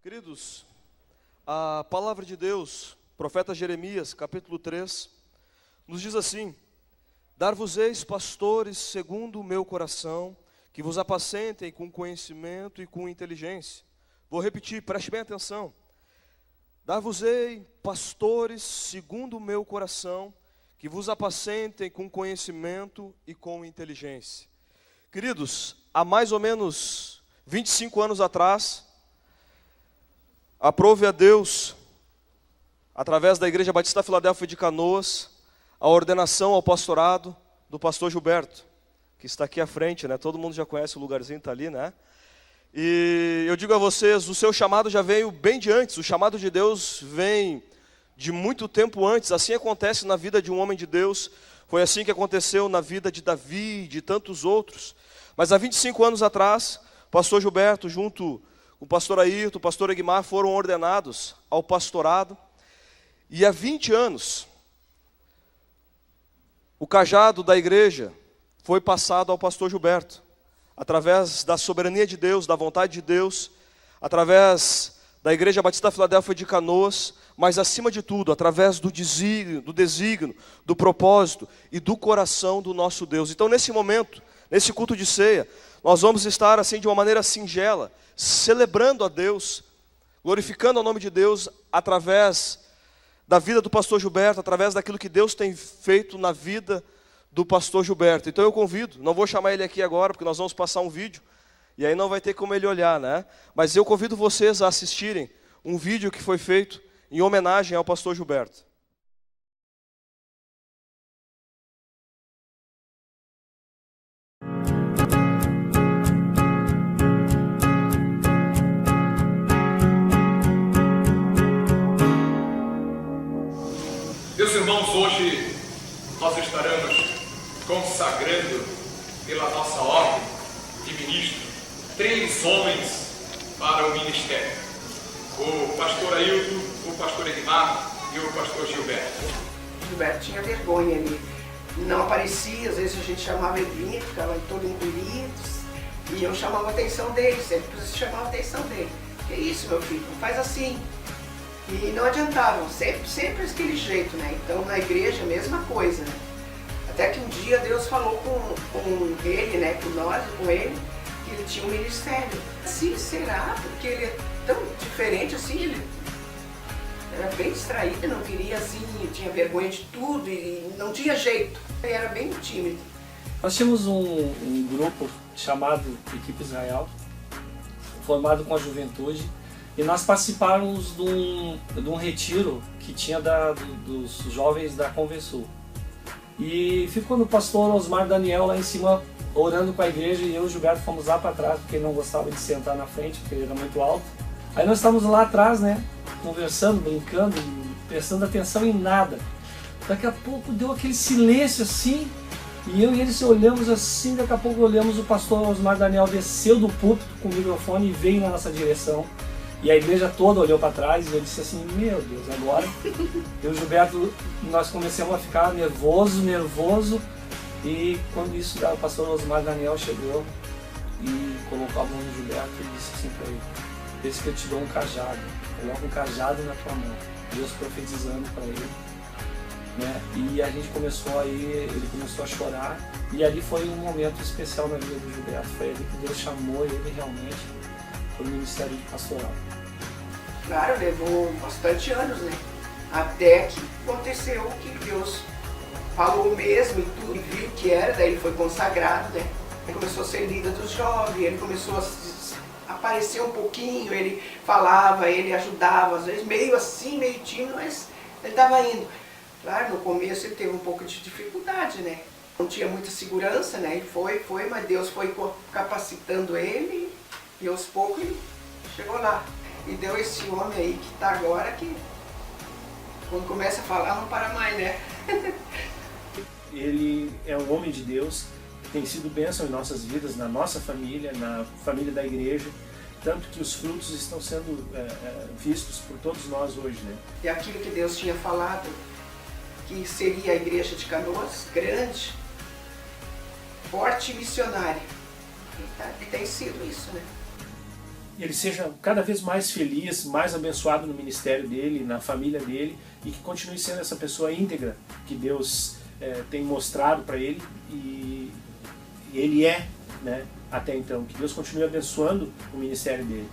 Queridos, a palavra de Deus, profeta Jeremias, capítulo 3, nos diz assim: Dar-vos-eis pastores segundo o meu coração, que vos apacentem com conhecimento e com inteligência. Vou repetir, preste bem atenção. Dar-vos-ei pastores segundo o meu coração, que vos apacentem com conhecimento e com inteligência. Queridos, há mais ou menos 25 anos atrás, aprove a Deus, através da Igreja Batista Filadélfia de Canoas, a ordenação ao pastorado do pastor Gilberto, que está aqui à frente, né? Todo mundo já conhece o lugarzinho, está ali, né? E eu digo a vocês, o seu chamado já veio bem de antes, o chamado de Deus vem de muito tempo antes. Assim acontece na vida de um homem de Deus, foi assim que aconteceu na vida de Davi e de tantos outros. Mas há 25 anos atrás, o pastor Gilberto, junto o pastor Ayrton, o pastor Egmar, foram ordenados ao pastorado. E há 20 anos, o cajado da igreja foi passado ao pastor Gilberto, através da soberania de Deus, da vontade de Deus, através da Igreja Batista Filadélfia de Canoas, mas acima de tudo, através do desígnio, do propósito e do coração do nosso Deus. Então, nesse momento, nesse culto de ceia, nós vamos estar assim de uma maneira singela, celebrando a Deus, glorificando o nome de Deus através da vida do pastor Gilberto, através daquilo que Deus tem feito na vida do pastor Gilberto. Então eu convido, não vou chamar ele aqui agora, porque nós vamos passar um vídeo, e aí não vai ter como ele olhar, né? Mas eu convido vocês a assistirem um vídeo que foi feito em homenagem ao pastor Gilberto. Meus irmãos, hoje nós estaremos consagrando pela nossa ordem de ministro 3 homens para o ministério: o pastor Ayrton, o pastor Egmar e o pastor Gilberto. Gilberto tinha vergonha, ele não aparecia, às vezes a gente chamava ele vinha, ficava todo encolhido, e eu chamava a atenção dele, sempre chamava a atenção dele. Que isso, meu filho, não faz assim. E não adiantava, sempre aquele jeito, né? Então na igreja a mesma coisa, né? Até que um dia Deus falou com ele, né? Com nós, com ele, que ele tinha um ministério. Assim, será? Porque ele é tão diferente assim, ele era bem distraído, não queria assim, tinha vergonha de tudo e não tinha jeito. Ele era bem tímido. Nós tínhamos um grupo chamado Equipe Israel, formado com a juventude, e nós participávamos de um retiro que tinha dos jovens da Convensul. E ficou no pastor Osmar Daniel lá em cima, orando com a igreja, e eu e o Gilberto fomos lá para trás, porque ele não gostava de sentar na frente, porque ele era muito alto. Aí nós estávamos lá atrás, né, conversando, brincando, prestando atenção em nada. Daqui a pouco deu aquele silêncio assim, e eu e ele se olhamos assim, daqui a pouco olhamos, o pastor Osmar Daniel desceu do púlpito com o microfone e veio na nossa direção. E a igreja toda olhou para trás e eu disse assim, meu Deus, agora? Eu e o Gilberto, nós começamos a ficar nervoso. E quando isso, o pastor Osmar Daniel chegou e colocou a mão no Gilberto e disse assim para ele: "Desde que eu te dou um cajado, coloca um cajado na tua mão." Deus profetizando para ele, né? E a gente ele começou a chorar. E ali foi um momento especial na vida do Gilberto. Foi ali que Deus chamou ele realmente para o ministério de pastoral. Claro, levou bastante anos, né? Até que aconteceu o que Deus falou mesmo e tudo, e viu que era, daí ele foi consagrado, né? Ele começou a ser líder dos jovens, ele começou a aparecer um pouquinho, ele falava, ele ajudava, às vezes meio assim, meio tímido, mas ele estava indo. Claro, no começo ele teve um pouco de dificuldade, né? Não tinha muita segurança, né? E foi, mas Deus foi capacitando ele e aos poucos ele chegou lá. E deu esse homem aí que está agora, que quando começa a falar não para mais, né? Ele é um homem de Deus, que tem sido bênção em nossas vidas, na nossa família, na família da igreja, tanto que os frutos estão sendo vistos por todos nós hoje, né? E aquilo que Deus tinha falado, que seria a igreja de Canoas, grande, forte e missionária. E tem sido isso, né? ele seja cada vez mais feliz, mais abençoado no ministério dele, na família dele, e que continue sendo essa pessoa íntegra que Deus tem mostrado para ele, e ele é, né, até então. Que Deus continue abençoando o ministério dele.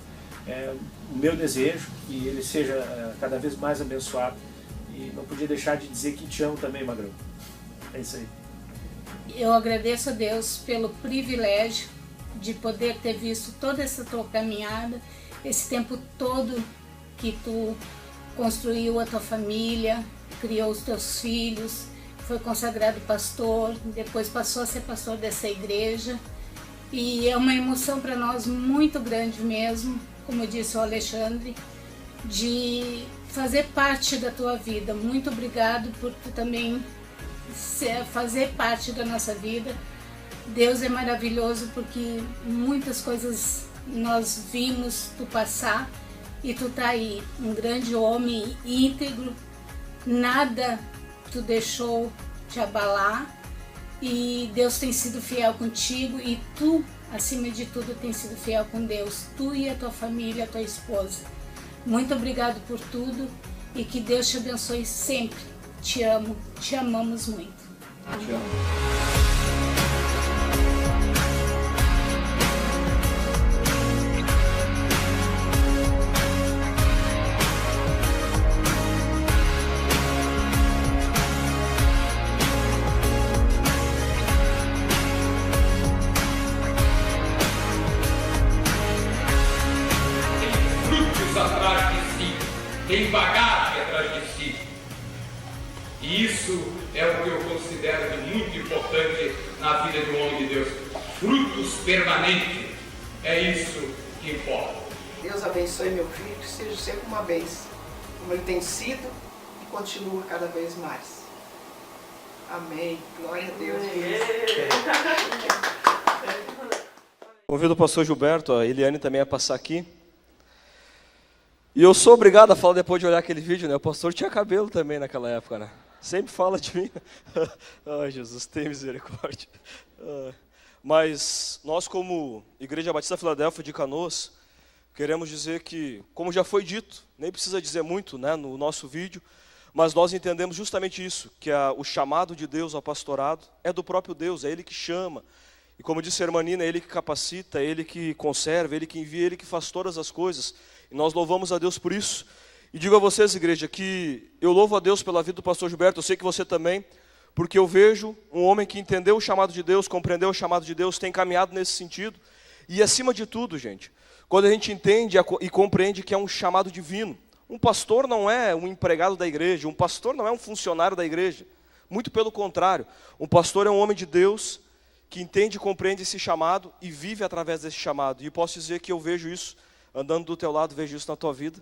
É o meu desejo que ele seja cada vez mais abençoado, e não podia deixar de dizer que te amo também, Magrão. É isso aí. Eu agradeço a Deus pelo privilégio de poder ter visto toda essa tua caminhada, esse tempo todo que tu construiu a tua família, criou os teus filhos, foi consagrado pastor, depois passou a ser pastor dessa igreja, e é uma emoção para nós muito grande mesmo, como disse o Alexandre, de fazer parte da tua vida. Muito obrigado por tu também fazer parte da nossa vida. Deus é maravilhoso, porque muitas coisas nós vimos tu passar e tu tá aí, um grande homem íntegro, nada tu deixou te abalar, e Deus tem sido fiel contigo, e tu, acima de tudo, tem sido fiel com Deus, tu e a tua família, a tua esposa. Muito obrigado por tudo, e que Deus te abençoe sempre. Te amo, te amamos muito. Te amo. Atrás de si, tem bagagem atrás de si. E isso é o que eu considero de muito importante na vida de um homem de Deus. Frutos permanentes, é isso que importa. Deus abençoe meu filho, que seja sempre uma bênção, como ele tem sido e continua cada vez mais. Amém. Glória a Deus. Convido o pastor Gilberto, a Eliane também a passar aqui. E eu sou obrigado a falar depois de olhar aquele vídeo, né? O pastor tinha cabelo também naquela época, né? Sempre fala de mim. Ai, Jesus, tem misericórdia. Mas nós, como Igreja Batista Filadélfia de Canoas, queremos dizer que, como já foi dito, nem precisa dizer muito, né, no nosso vídeo, mas nós entendemos justamente isso, que o chamado de Deus ao pastorado é do próprio Deus, é Ele que chama. E como disse a irmã Nina, é Ele que capacita, é Ele que conserva, é Ele que envia, é Ele que faz todas as coisas. E nós louvamos a Deus por isso. E digo a vocês, igreja, que eu louvo a Deus pela vida do pastor Gilberto, eu sei que você também, porque eu vejo um homem que entendeu o chamado de Deus, compreendeu o chamado de Deus, tem caminhado nesse sentido. E acima de tudo, gente, quando a gente entende e compreende que é um chamado divino, um pastor não é um empregado da igreja, um pastor não é um funcionário da igreja, muito pelo contrário, um pastor é um homem de Deus que entende e compreende esse chamado e vive através desse chamado. E posso dizer que eu vejo isso andando do teu lado, vejo isso na tua vida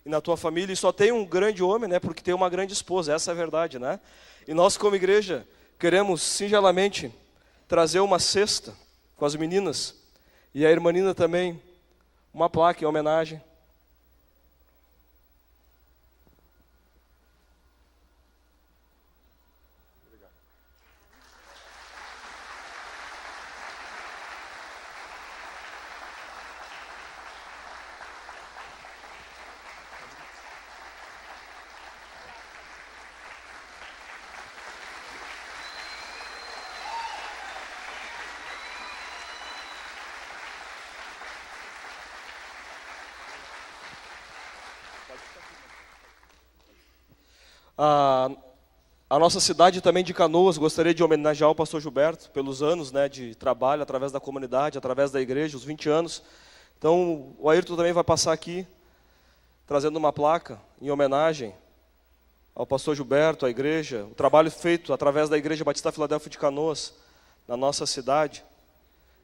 e na tua família. E só tem um grande homem, né? Porque tem uma grande esposa, essa é a verdade, né? E nós, como igreja, queremos singelamente trazer uma cesta com as meninas e a irmã Nina também, uma placa em homenagem. A nossa cidade também de Canoas, gostaria de homenagear o pastor Gilberto pelos anos, né, de trabalho através da comunidade, através da igreja, os 20 anos. Então o Ayrton também vai passar aqui, trazendo uma placa em homenagem ao pastor Gilberto, à igreja, o trabalho feito através da Igreja Batista Filadélfia de Canoas, na nossa cidade.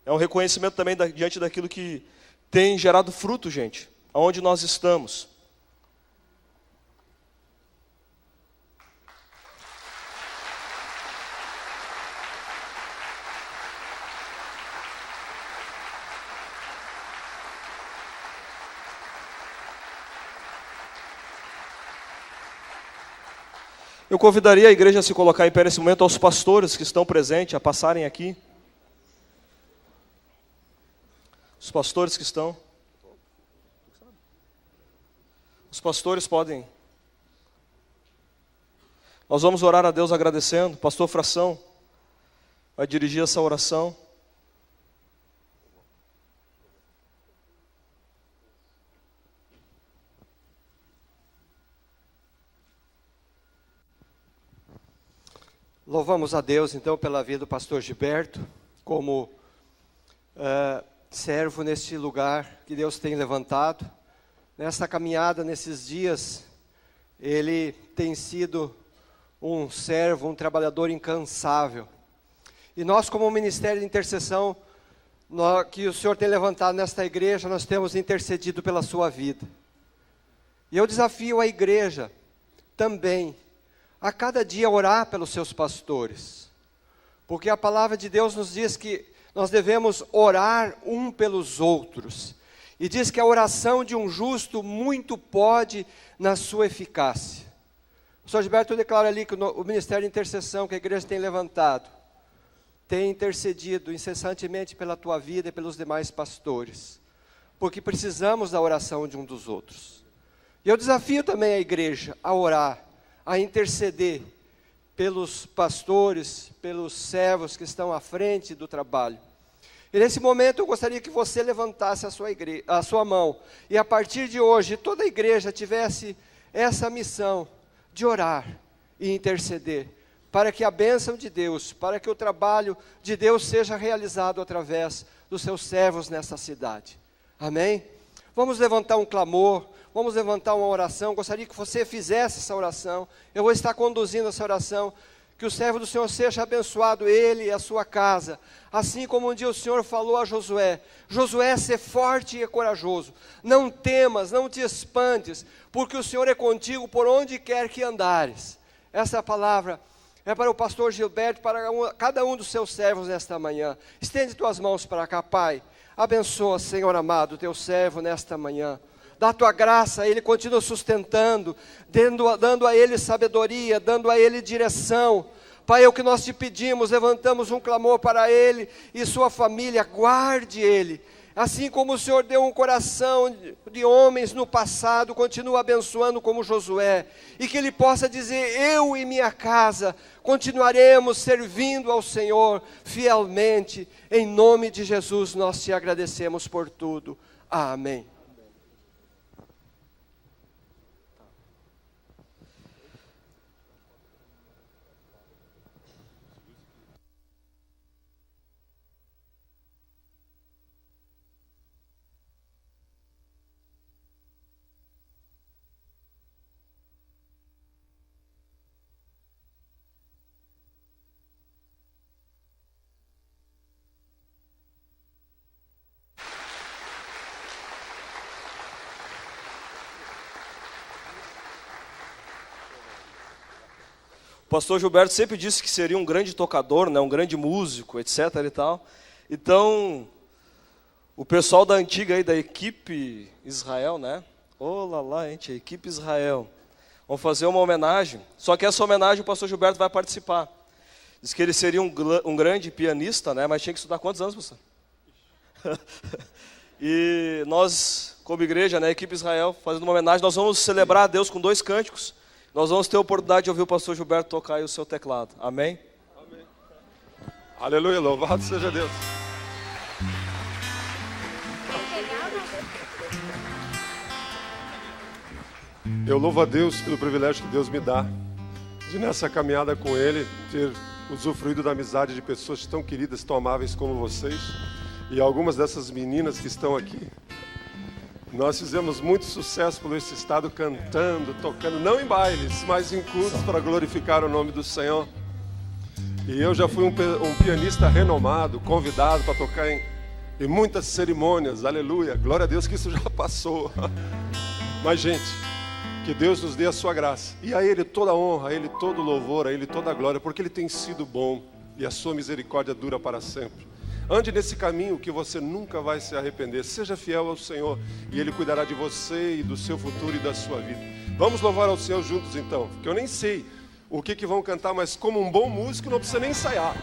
É um reconhecimento também diante daquilo que tem gerado fruto, gente, aonde nós estamos. Eu convidaria a igreja a se colocar em pé nesse momento, aos pastores que estão presentes, a passarem aqui. Os pastores que estão. Os pastores podem. Nós vamos orar a Deus agradecendo. Pastor Fração vai dirigir essa oração. Louvamos a Deus, então, pela vida do pastor Gilberto, como servo neste lugar que Deus tem levantado. Nessa caminhada, nesses dias, ele tem sido um servo, um trabalhador incansável. E nós, como Ministério de Intercessão, que o Senhor tem levantado nesta igreja, nós temos intercedido pela sua vida. E eu desafio a igreja também a cada dia orar pelos seus pastores, porque a palavra de Deus nos diz que nós devemos orar um pelos outros, e diz que a oração de um justo muito pode na sua eficácia. O Sr. Gilberto declara ali que o Ministério de Intercessão que a igreja tem levantado, tem intercedido incessantemente pela tua vida e pelos demais pastores, porque precisamos da oração de um dos outros. E eu desafio também a igreja a orar, a interceder pelos pastores, pelos servos que estão à frente do trabalho. E nesse momento eu gostaria que você levantasse a sua mão, e a partir de hoje toda a igreja tivesse essa missão de orar e interceder, para que a bênção de Deus, para que o trabalho de Deus seja realizado através dos seus servos nessa cidade. Amém? Vamos levantar um clamor, vamos levantar uma oração. Gostaria que você fizesse essa oração. Eu vou estar conduzindo essa oração. Que o servo do Senhor seja abençoado, ele e a sua casa. Assim como um dia o Senhor falou a Josué: Josué, sê forte e corajoso. Não temas, não te espantes, porque o Senhor é contigo por onde quer que andares. Essa palavra é para o pastor Gilberto, para cada um dos seus servos nesta manhã. Estende tuas mãos para cá, Pai. Abençoa, Senhor amado, teu servo nesta manhã. Dá a tua graça, Ele continua sustentando, dando a Ele sabedoria, dando a Ele direção. Pai, é o que nós te pedimos, levantamos um clamor para Ele e sua família, guarde Ele. Assim como o Senhor deu um coração de homens no passado, continua abençoando como Josué. E que Ele possa dizer: eu e minha casa continuaremos servindo ao Senhor fielmente. Em nome de Jesus nós te agradecemos por tudo. Amém. O pastor Gilberto sempre disse que seria um grande tocador, né, um grande músico, etc. e tal. Então, o pessoal da antiga aí, da equipe Israel, né? Olá lá, gente, a equipe Israel. Vamos fazer uma homenagem. Só que essa homenagem o pastor Gilberto vai participar. Diz que ele seria um grande pianista, né? Mas tinha que estudar quantos anos, pastor? E nós, como igreja, né, a equipe Israel, fazendo uma homenagem, nós vamos celebrar a Deus com 2 cânticos. Nós vamos ter a oportunidade de ouvir o pastor Gilberto tocar aí o seu teclado. Amém? Amém. Aleluia, louvado seja Deus. Eu louvo a Deus pelo privilégio que Deus me dá de nessa caminhada com Ele ter usufruído da amizade de pessoas tão queridas, tão amáveis como vocês. E algumas dessas meninas que estão aqui. Nós fizemos muito sucesso pelo esse estado cantando, tocando, não em bailes, mas em cultos para glorificar o nome do Senhor. E eu já fui um pianista renomado, convidado para tocar em muitas cerimônias, aleluia, glória a Deus que isso já passou. Mas gente, que Deus nos dê a sua graça, e a Ele toda a honra, a Ele todo o louvor, a Ele toda a glória, porque Ele tem sido bom, e a sua misericórdia dura para sempre. Ande nesse caminho que você nunca vai se arrepender. Seja fiel ao Senhor e Ele cuidará de você e do seu futuro e da sua vida. Vamos louvar ao Senhor juntos então, porque eu nem sei o que vão cantar, mas como um bom músico não precisa nem ensaiar.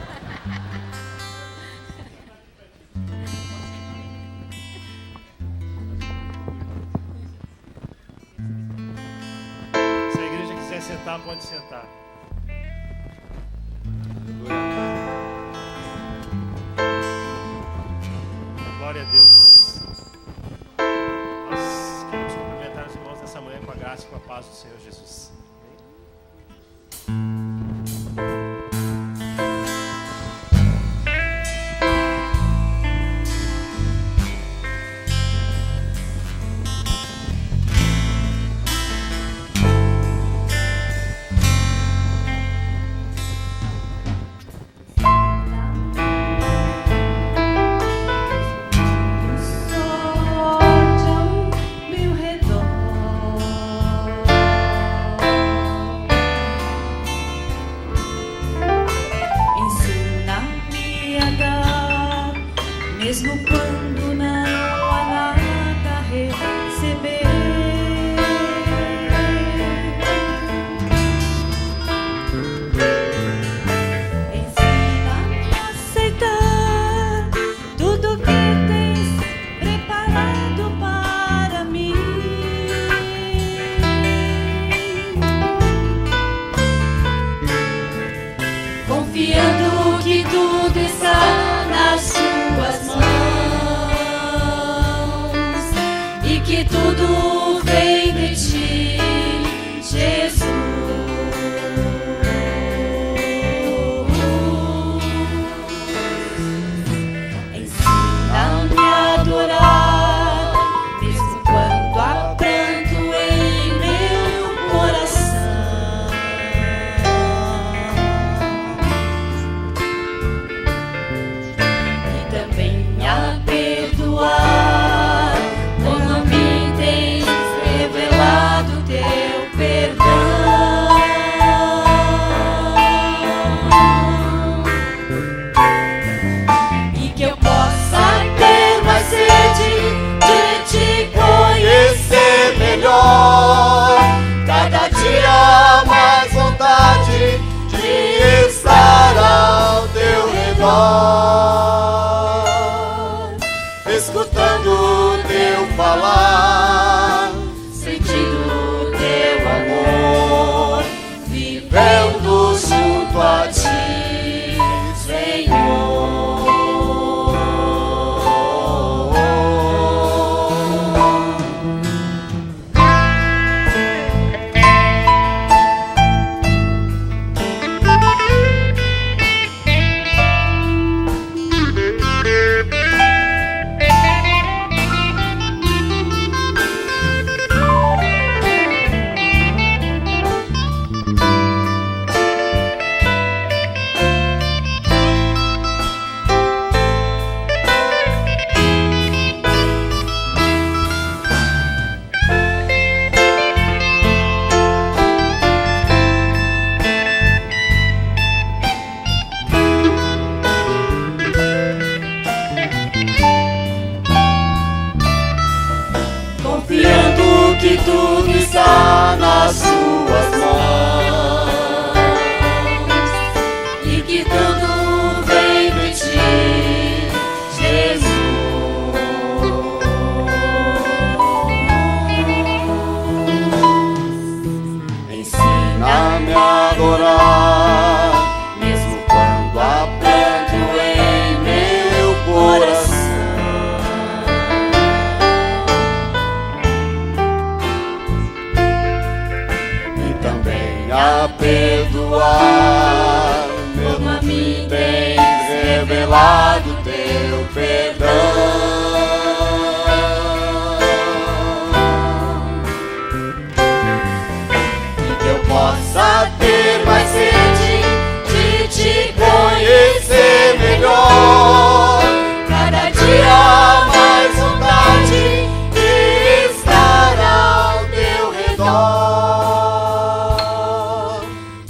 sentar, pode sentar. Glória a Deus. Nós queremos cumprimentar os irmãos nessa manhã com a graça e com a paz do Senhor Jesus.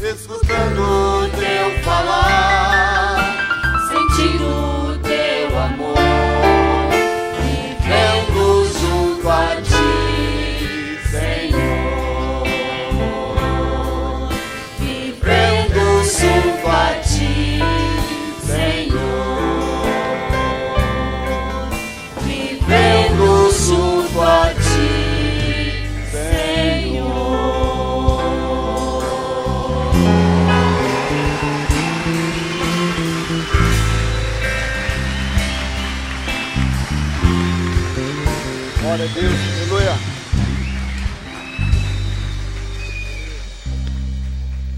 Escutando teu falar, sentindo Glória a Deus. Aleluia.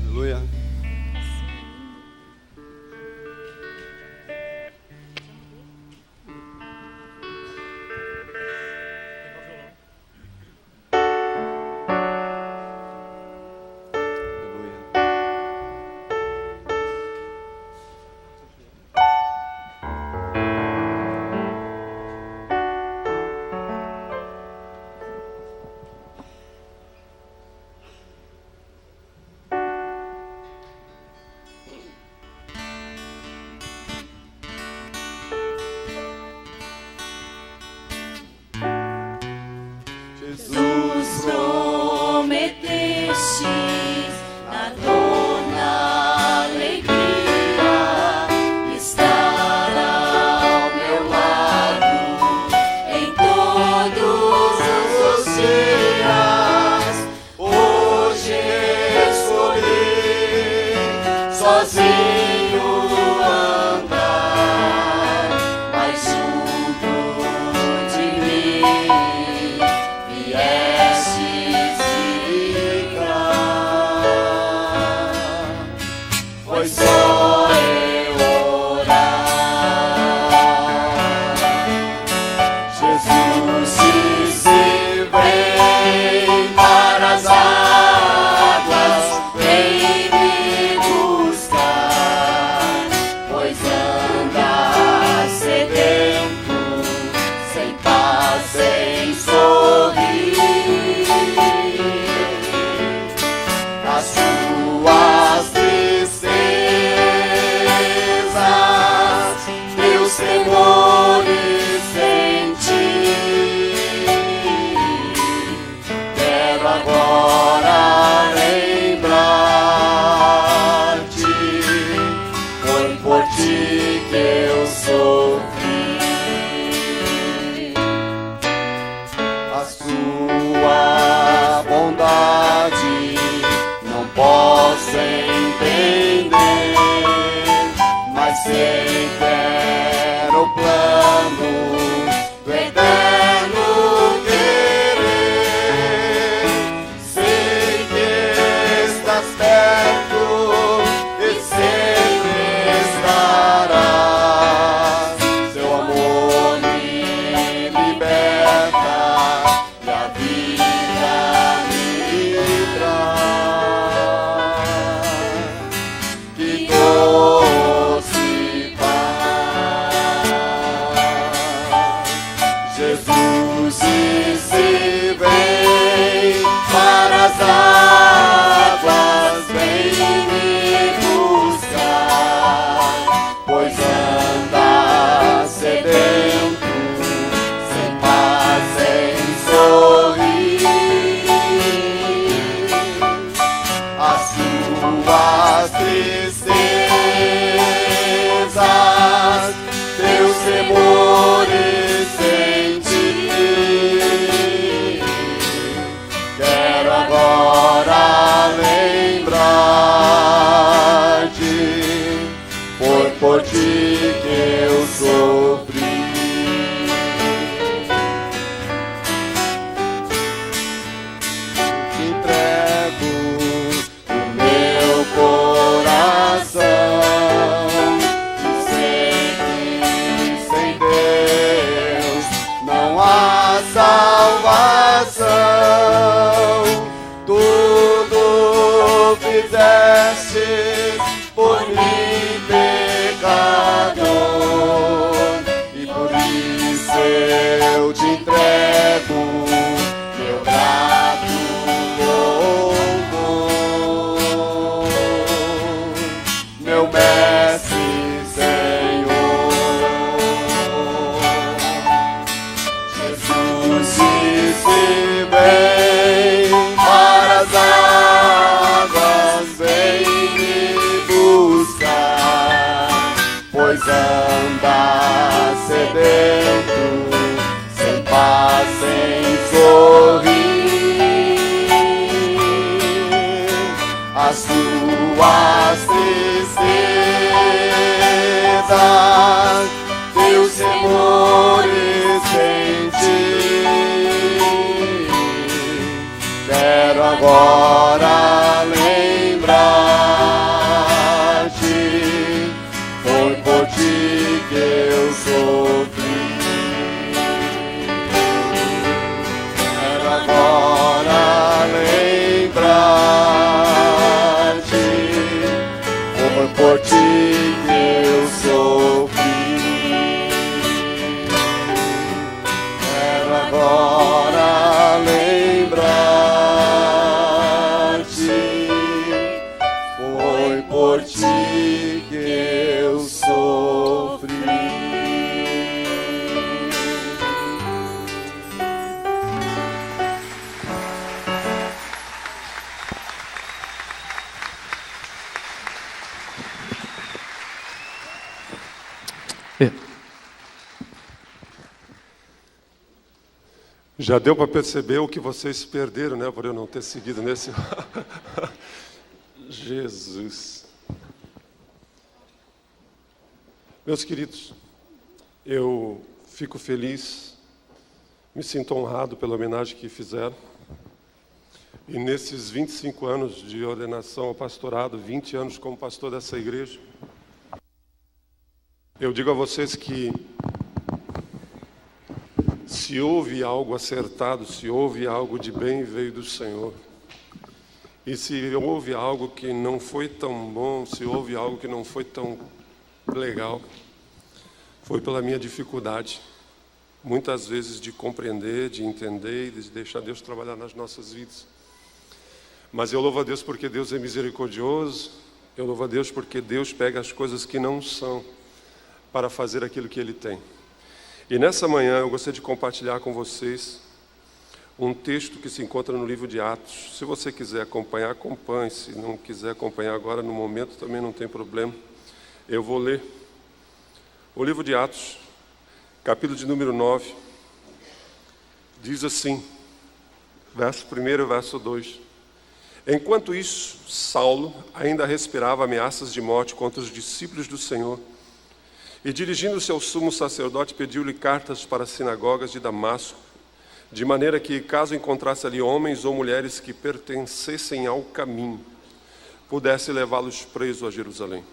Aleluia. Jesus prometeste na dor, na alegria, estar ao meu lado em todos os dias. Hoje escolhi sozinho andar, mas junto de mim viestes ficar. Foi só eu orar. Jesus disse: vem para as águas, vem me buscar, pois andas sedento, sem paz, sem sorrir. As suas tristezas, teus temores sentir. Quero agora lembrar-te, foi por ti que eu sofri. A sua bondade não posso entender, mas sei que era o plano do eterno querer. Sei que estás perto e sempre estarás. Seu amor me liberta e a vida me traz. Que doce paz. Jesus disse: vem para as águas, vem me buscar, pois andas sedento, sem paz, sem sorrir. As suas tristezas, teus temores sentir. Quero agora lembrar-te, foi por ti que eu sofri. Te entrego o meu coração, e sei que sem Deus não há salvação. Tudo fizeste por mim, pecador, e por isso eu te entrego meu grato louvor, meu mestre Senhor. Jesus disse: vem para as águas, vem me buscar, pois andas sedento, sem paz, sem sorrir. As suas tristezas, teus temores sentir. por ti que eu sofri. Quero agora lembrar-te, foi por ti que eu sofri. Já deu para perceber o que vocês perderam, né? Por eu não ter seguido nesse... Jesus. Meus queridos, eu fico feliz, me sinto honrado pela homenagem que fizeram. E nesses 25 anos de ordenação ao pastorado, 20 anos como pastor dessa igreja, eu digo a vocês que se houve algo acertado, se houve algo de bem, veio do Senhor. E se houve algo que não foi tão bom, se houve algo que não foi tão legal, foi pela minha dificuldade, muitas vezes de compreender, de entender e de deixar Deus trabalhar nas nossas vidas. Mas eu louvo a Deus porque Deus é misericordioso, eu louvo a Deus porque Deus pega as coisas que não são para fazer aquilo que Ele tem. E nessa manhã eu gostaria de compartilhar com vocês um texto que se encontra no livro de Atos. Se você quiser acompanhar, acompanhe. Se não quiser acompanhar agora no momento, também não tem problema. Eu vou ler o livro de Atos, capítulo de número 9. Diz assim, verso 1 e verso 2. Enquanto isso, Saulo ainda respirava ameaças de morte contra os discípulos do Senhor. E dirigindo-se ao sumo sacerdote, pediu-lhe cartas para as sinagogas de Damasco, de maneira que, caso encontrasse ali homens ou mulheres que pertencessem ao caminho, pudesse levá-los presos a Jerusalém.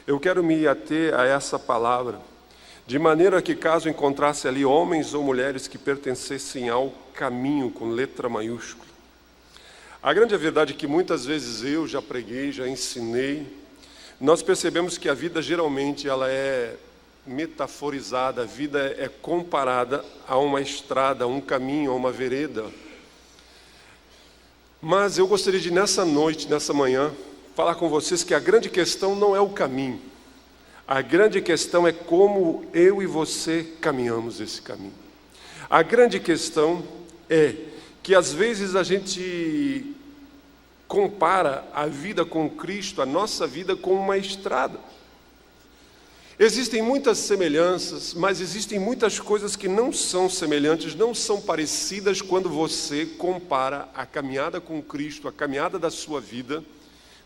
Eu quero me ater a essa palavra, de maneira que, caso encontrasse ali homens ou mulheres que pertencessem ao caminho, com letra maiúscula. A grande verdade é que muitas vezes eu já preguei, já ensinei, nós percebemos que a vida geralmente ela é metaforizada, a vida é comparada a uma estrada, a um caminho, a uma vereda. Mas eu gostaria de nessa noite, nessa manhã, falar com vocês que a grande questão não é o caminho. A grande questão é como eu e você caminhamos esse caminho. A grande questão é que às vezes a gente compara a vida com Cristo, a nossa vida, com uma estrada. Existem muitas semelhanças, mas existem muitas coisas que não são semelhantes, não são parecidas quando você compara a caminhada com Cristo, a caminhada da sua vida,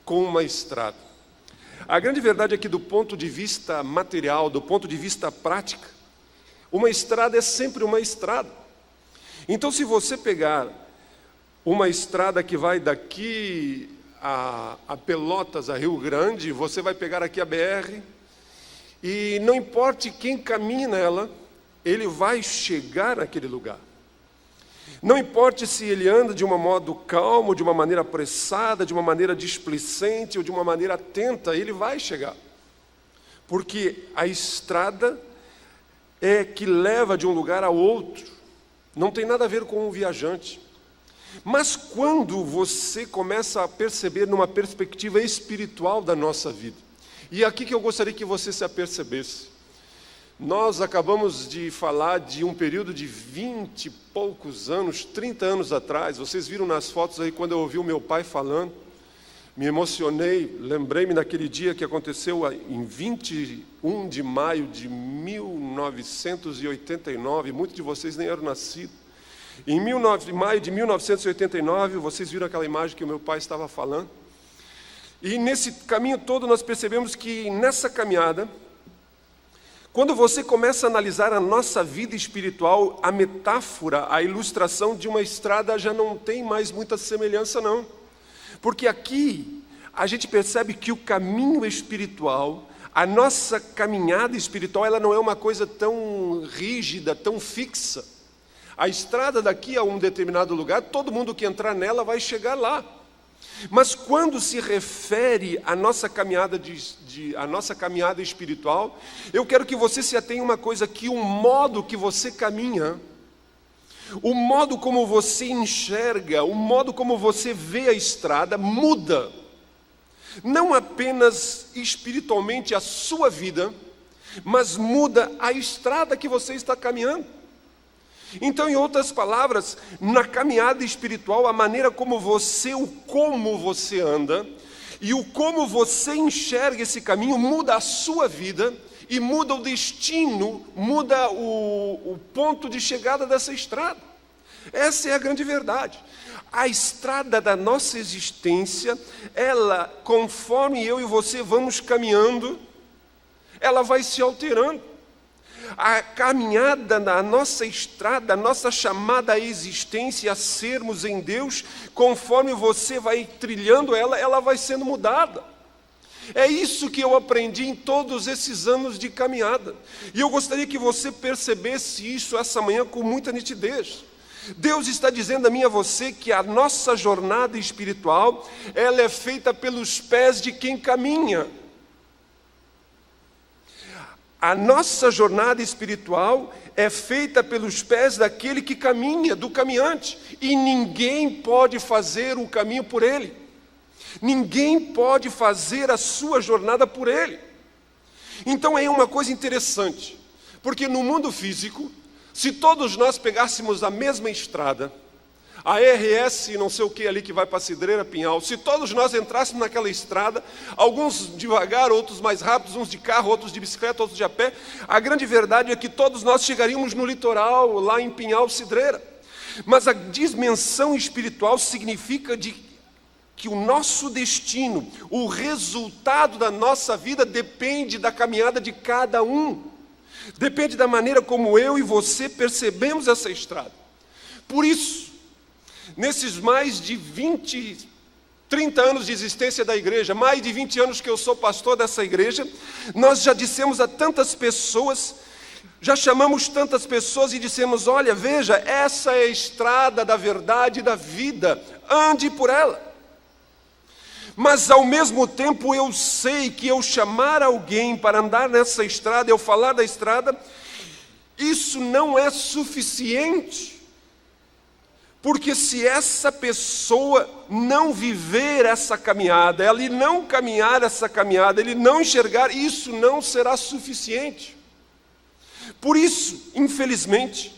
com uma estrada. A grande verdade é que do ponto de vista material, do ponto de vista prática, uma estrada é sempre uma estrada. Então, se você pegar uma estrada que vai daqui a Pelotas, a Rio Grande, você vai pegar aqui a BR, e não importa quem caminha nela, ele vai chegar naquele lugar. Não importa se ele anda de um modo calmo, de uma maneira apressada, de uma maneira displicente ou de uma maneira atenta, ele vai chegar. Porque a estrada é que leva de um lugar ao outro, não tem nada a ver com um viajante. Mas quando você começa a perceber numa perspectiva espiritual da nossa vida, e aqui que eu gostaria que você se apercebesse, nós acabamos de falar de um período de 20 e poucos anos, 30 anos atrás, vocês viram nas fotos aí quando eu ouvi o meu pai falando, me emocionei, lembrei-me daquele dia que aconteceu em 21 de maio de 1989, muitos de vocês nem eram nascidos. Em maio de 1989, vocês viram aquela imagem que o meu pai estava falando. E nesse caminho todo nós percebemos que nessa caminhada, quando você começa a analisar a nossa vida espiritual, a metáfora, a ilustração de uma estrada já não tem mais muita semelhança não. Porque aqui a gente percebe que o caminho espiritual, a nossa caminhada espiritual, ela não é uma coisa tão rígida, tão fixa. A estrada daqui a um determinado lugar, todo mundo que entrar nela vai chegar lá. Mas quando se refere à nossa caminhada, à nossa caminhada espiritual, eu quero que você se atenha a uma coisa, que o modo que você caminha, o modo como você enxerga, o modo como você vê a estrada muda. Não apenas espiritualmente a sua vida, mas muda a estrada que você está caminhando. Então, em outras palavras, na caminhada espiritual, a maneira como você anda e o como você enxerga esse caminho muda a sua vida e muda o destino, muda o ponto de chegada dessa estrada. Essa é a grande verdade. A estrada da nossa existência, ela, conforme eu e você vamos caminhando, ela vai se alterando. A caminhada na nossa estrada, a nossa chamada à existência, a sermos em Deus, conforme você vai trilhando ela, ela vai sendo mudada. É isso que eu aprendi em todos esses anos de caminhada. E eu gostaria que você percebesse isso essa manhã com muita nitidez. Deus está dizendo a mim e a você que a nossa jornada espiritual, ela é feita pelos pés de quem caminha. A nossa jornada espiritual é feita pelos pés daquele que caminha, do caminhante. E ninguém pode fazer o caminho por ele. Ninguém pode fazer a sua jornada por ele. Então é uma coisa interessante, porque no mundo físico, se todos nós pegássemos a mesma estrada, a RS não sei o que ali que vai para Cidreira, Pinhal, se todos nós entrássemos naquela estrada, alguns devagar, outros mais rápidos, uns de carro, outros de bicicleta, outros de a pé, a grande verdade é que todos nós chegaríamos no litoral, lá em Pinhal, Cidreira. Mas a dimensão espiritual significa que o nosso destino, o resultado da nossa vida depende da caminhada de cada um. Depende da maneira como eu e você percebemos essa estrada. Por isso, nesses mais de 30 anos de existência da igreja, mais de 20 anos que eu sou pastor dessa igreja, nós já dissemos a tantas pessoas, já chamamos tantas pessoas e dissemos: olha, veja, essa é a estrada da verdade e da vida, ande por ela. Mas ao mesmo tempo eu sei que eu chamar alguém para andar nessa estrada, eu falar da estrada, isso não é suficiente. Porque se essa pessoa não viver essa caminhada, ele não caminhar essa caminhada, ele não enxergar, isso não será suficiente. Por isso, infelizmente,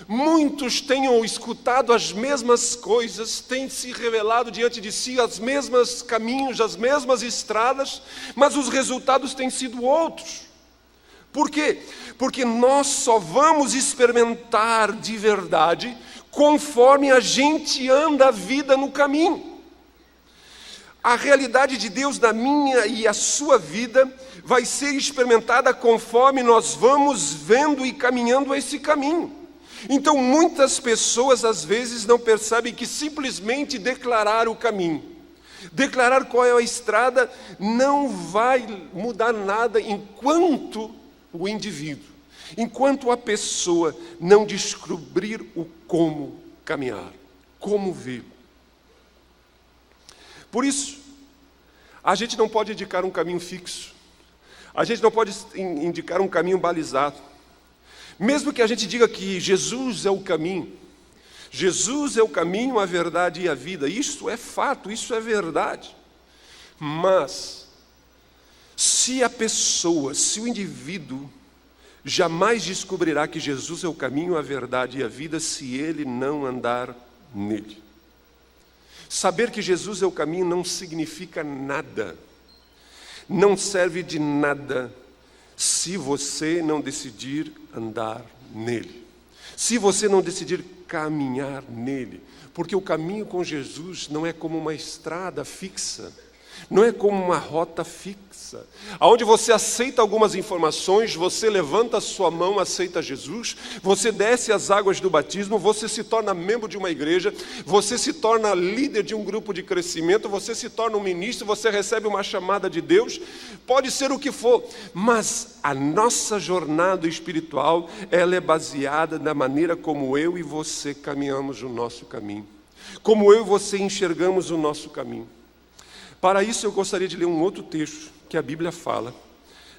muitos tenham escutado as mesmas coisas, têm se revelado diante de si os mesmos caminhos, as mesmas estradas, mas os resultados têm sido outros. Por quê? Porque nós só vamos experimentar de verdade conforme a gente anda a vida no caminho. A realidade de Deus na minha e a sua vida vai ser experimentada conforme nós vamos vendo e caminhando esse caminho. Então muitas pessoas às vezes não percebem que simplesmente declarar o caminho, declarar qual é a estrada, não vai mudar nada enquanto o indivíduo, enquanto a pessoa não descobrir o como caminhar, como ver. Por isso, a gente não pode indicar um caminho fixo, a gente não pode indicar um caminho balizado. Mesmo que a gente diga que Jesus é o caminho, Jesus é o caminho, a verdade e a vida, isso é fato, isso é verdade. Mas, se a pessoa, se o indivíduo jamais descobrirá que Jesus é o caminho, a verdade e a vida, se ele não andar nele. Saber que Jesus é o caminho não significa nada, não serve de nada, se você não decidir andar nele, se você não decidir caminhar nele, porque o caminho com Jesus não é como uma estrada fixa, não é como uma rota fixa, aonde você aceita algumas informações, você levanta a sua mão, aceita Jesus, você desce as águas do batismo, você se torna membro de uma igreja, você se torna líder de um grupo de crescimento, você se torna um ministro, você recebe uma chamada de Deus, pode ser o que for, mas a nossa jornada espiritual, ela é baseada na maneira como eu e você caminhamos o nosso caminho, como eu e você enxergamos o nosso caminho. Para isso eu gostaria de ler um outro texto que a Bíblia fala,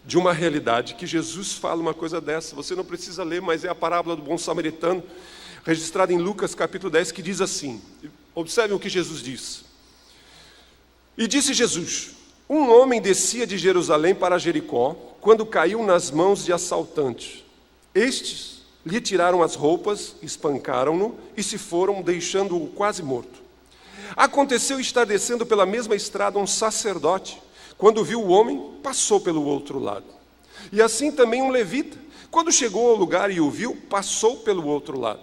de uma realidade que Jesus fala uma coisa dessa. Você não precisa ler, mas é a parábola do bom samaritano, registrada em Lucas capítulo 10, que diz assim, observem o que Jesus diz. E disse Jesus: um homem descia de Jerusalém para Jericó, quando caiu nas mãos de assaltantes. Estes lhe tiraram as roupas, espancaram-no e se foram, deixando-o quase morto. Aconteceu estar descendo pela mesma estrada um sacerdote. Quando viu o homem, passou pelo outro lado. E assim também um levita. Quando chegou ao lugar e o viu, passou pelo outro lado.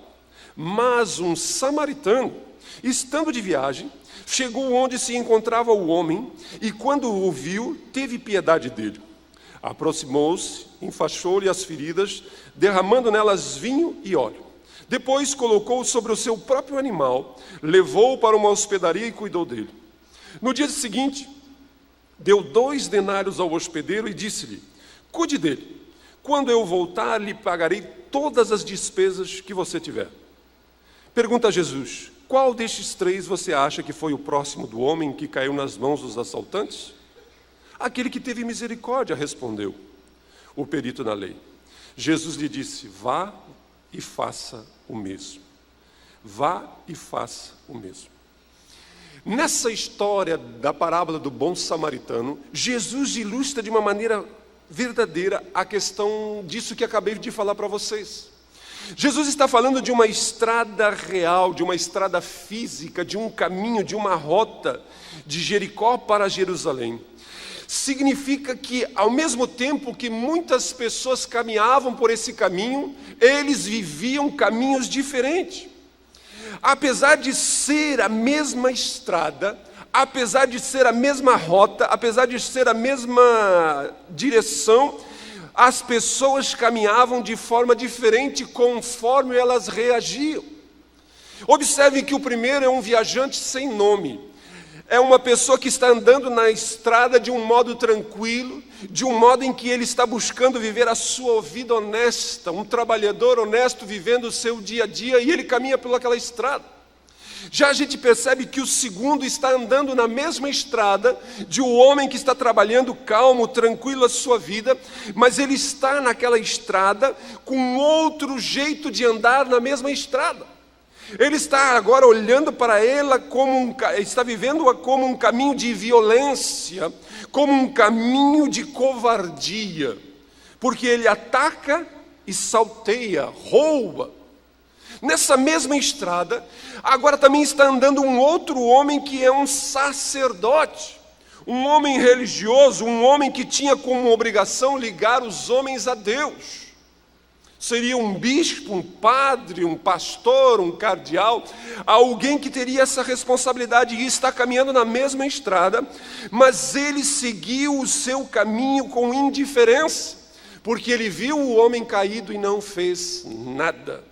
Mas um samaritano, estando de viagem, chegou onde se encontrava o homem, e quando o viu, teve piedade dele. Aproximou-se, enfaixou-lhe as feridas, derramando nelas vinho e óleo. Depois colocou-o sobre o seu próprio animal, levou-o para uma hospedaria e cuidou dele. No dia seguinte, deu 2 denários ao hospedeiro e disse-lhe: cuide dele. Quando eu voltar, lhe pagarei todas as despesas que você tiver. Pergunta a Jesus: qual destes 3 você acha que foi o próximo do homem que caiu nas mãos dos assaltantes? Aquele que teve misericórdia, respondeu o perito na lei. Jesus lhe disse: vá e faça o mesmo. Vá e faça o mesmo. Nessa história da parábola do bom samaritano, Jesus ilustra de uma maneira verdadeira a questão disso que acabei de falar para vocês. Jesus está falando de uma estrada real, de uma estrada física, de um caminho, de uma rota de Jericó para Jerusalém. Significa que, ao mesmo tempo que muitas pessoas caminhavam por esse caminho, eles viviam caminhos diferentes. Apesar de ser a mesma estrada, apesar de ser a mesma rota, apesar de ser a mesma direção, as pessoas caminhavam de forma diferente conforme elas reagiam. Observem que o primeiro é um viajante sem nome. É uma pessoa que está andando na estrada de um modo tranquilo, de um modo em que ele está buscando viver a sua vida honesta, um trabalhador honesto vivendo o seu dia a dia, e ele caminha pelaquela estrada. Já a gente percebe que o segundo está andando na mesma estrada de um homem que está trabalhando calmo, tranquilo a sua vida, mas ele está naquela estrada com outro jeito de andar na mesma estrada. Ele está agora olhando para ela está vivendo-a como um caminho de violência, como um caminho de covardia, porque ele ataca e salteia, rouba. Nessa mesma estrada, agora também está andando um outro homem que é um sacerdote, um homem religioso, um homem que tinha como obrigação ligar os homens a Deus. Seria um bispo, um padre, um pastor, um cardeal, alguém que teria essa responsabilidade e está caminhando na mesma estrada, mas ele seguiu o seu caminho com indiferença, porque ele viu o homem caído e não fez nada.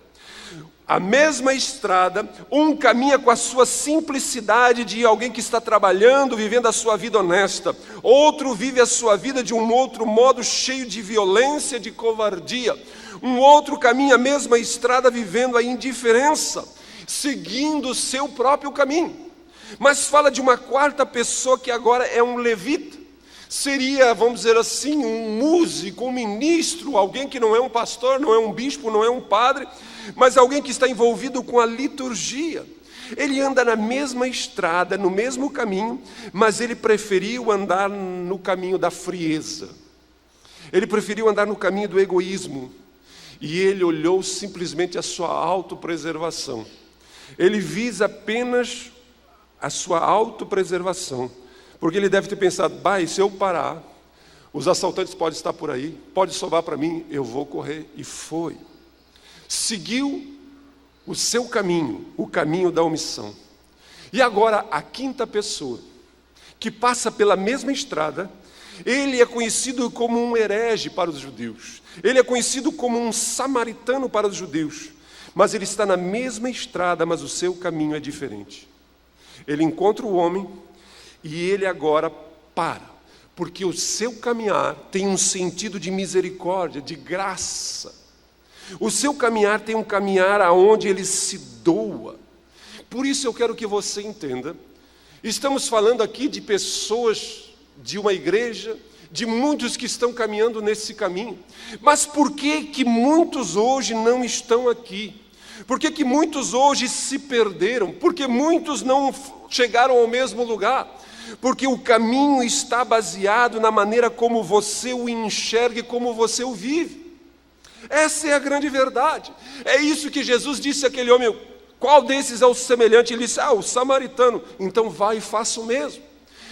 A mesma estrada, um caminha com a sua simplicidade de alguém que está trabalhando, vivendo a sua vida honesta. Outro vive a sua vida de um outro modo, cheio de violência, de covardia. Um outro caminha a mesma estrada, vivendo a indiferença, seguindo o seu próprio caminho. Mas fala de uma quarta pessoa que agora é um levita. Seria, vamos dizer assim, um músico, um ministro, alguém que não é um pastor, não é um bispo, não é um padre, mas alguém que está envolvido com a liturgia. Ele anda na mesma estrada, no mesmo caminho, mas ele preferiu andar no caminho da frieza. Ele preferiu andar no caminho do egoísmo. E ele olhou simplesmente a sua autopreservação. Ele visa apenas a sua autopreservação. Porque ele deve ter pensado: se eu parar, os assaltantes podem estar por aí, pode sobrar para mim, eu vou correr. E foi. Seguiu o seu caminho, o caminho da omissão. E agora, a quinta pessoa, que passa pela mesma estrada, ele é conhecido como um herege para os judeus. Ele é conhecido como um samaritano para os judeus. Mas ele está na mesma estrada, mas o seu caminho é diferente. Ele encontra o homem e ele agora para, porque o seu caminhar tem um sentido de misericórdia, de graça. O seu caminhar tem um caminhar aonde ele se doa. Por isso eu quero que você entenda Estamos falando aqui de pessoas, de uma igreja, de muitos que estão caminhando nesse caminho. Mas por que muitos hoje não estão aqui? Por que muitos hoje se perderam? Porque muitos não chegaram ao mesmo lugar? Porque o caminho está baseado na maneira como você o enxerga e como você o vive. Essa é a grande verdade. É isso que Jesus disse àquele homem: qual desses é o semelhante? Ele disse: o samaritano. Então vai e faça o mesmo.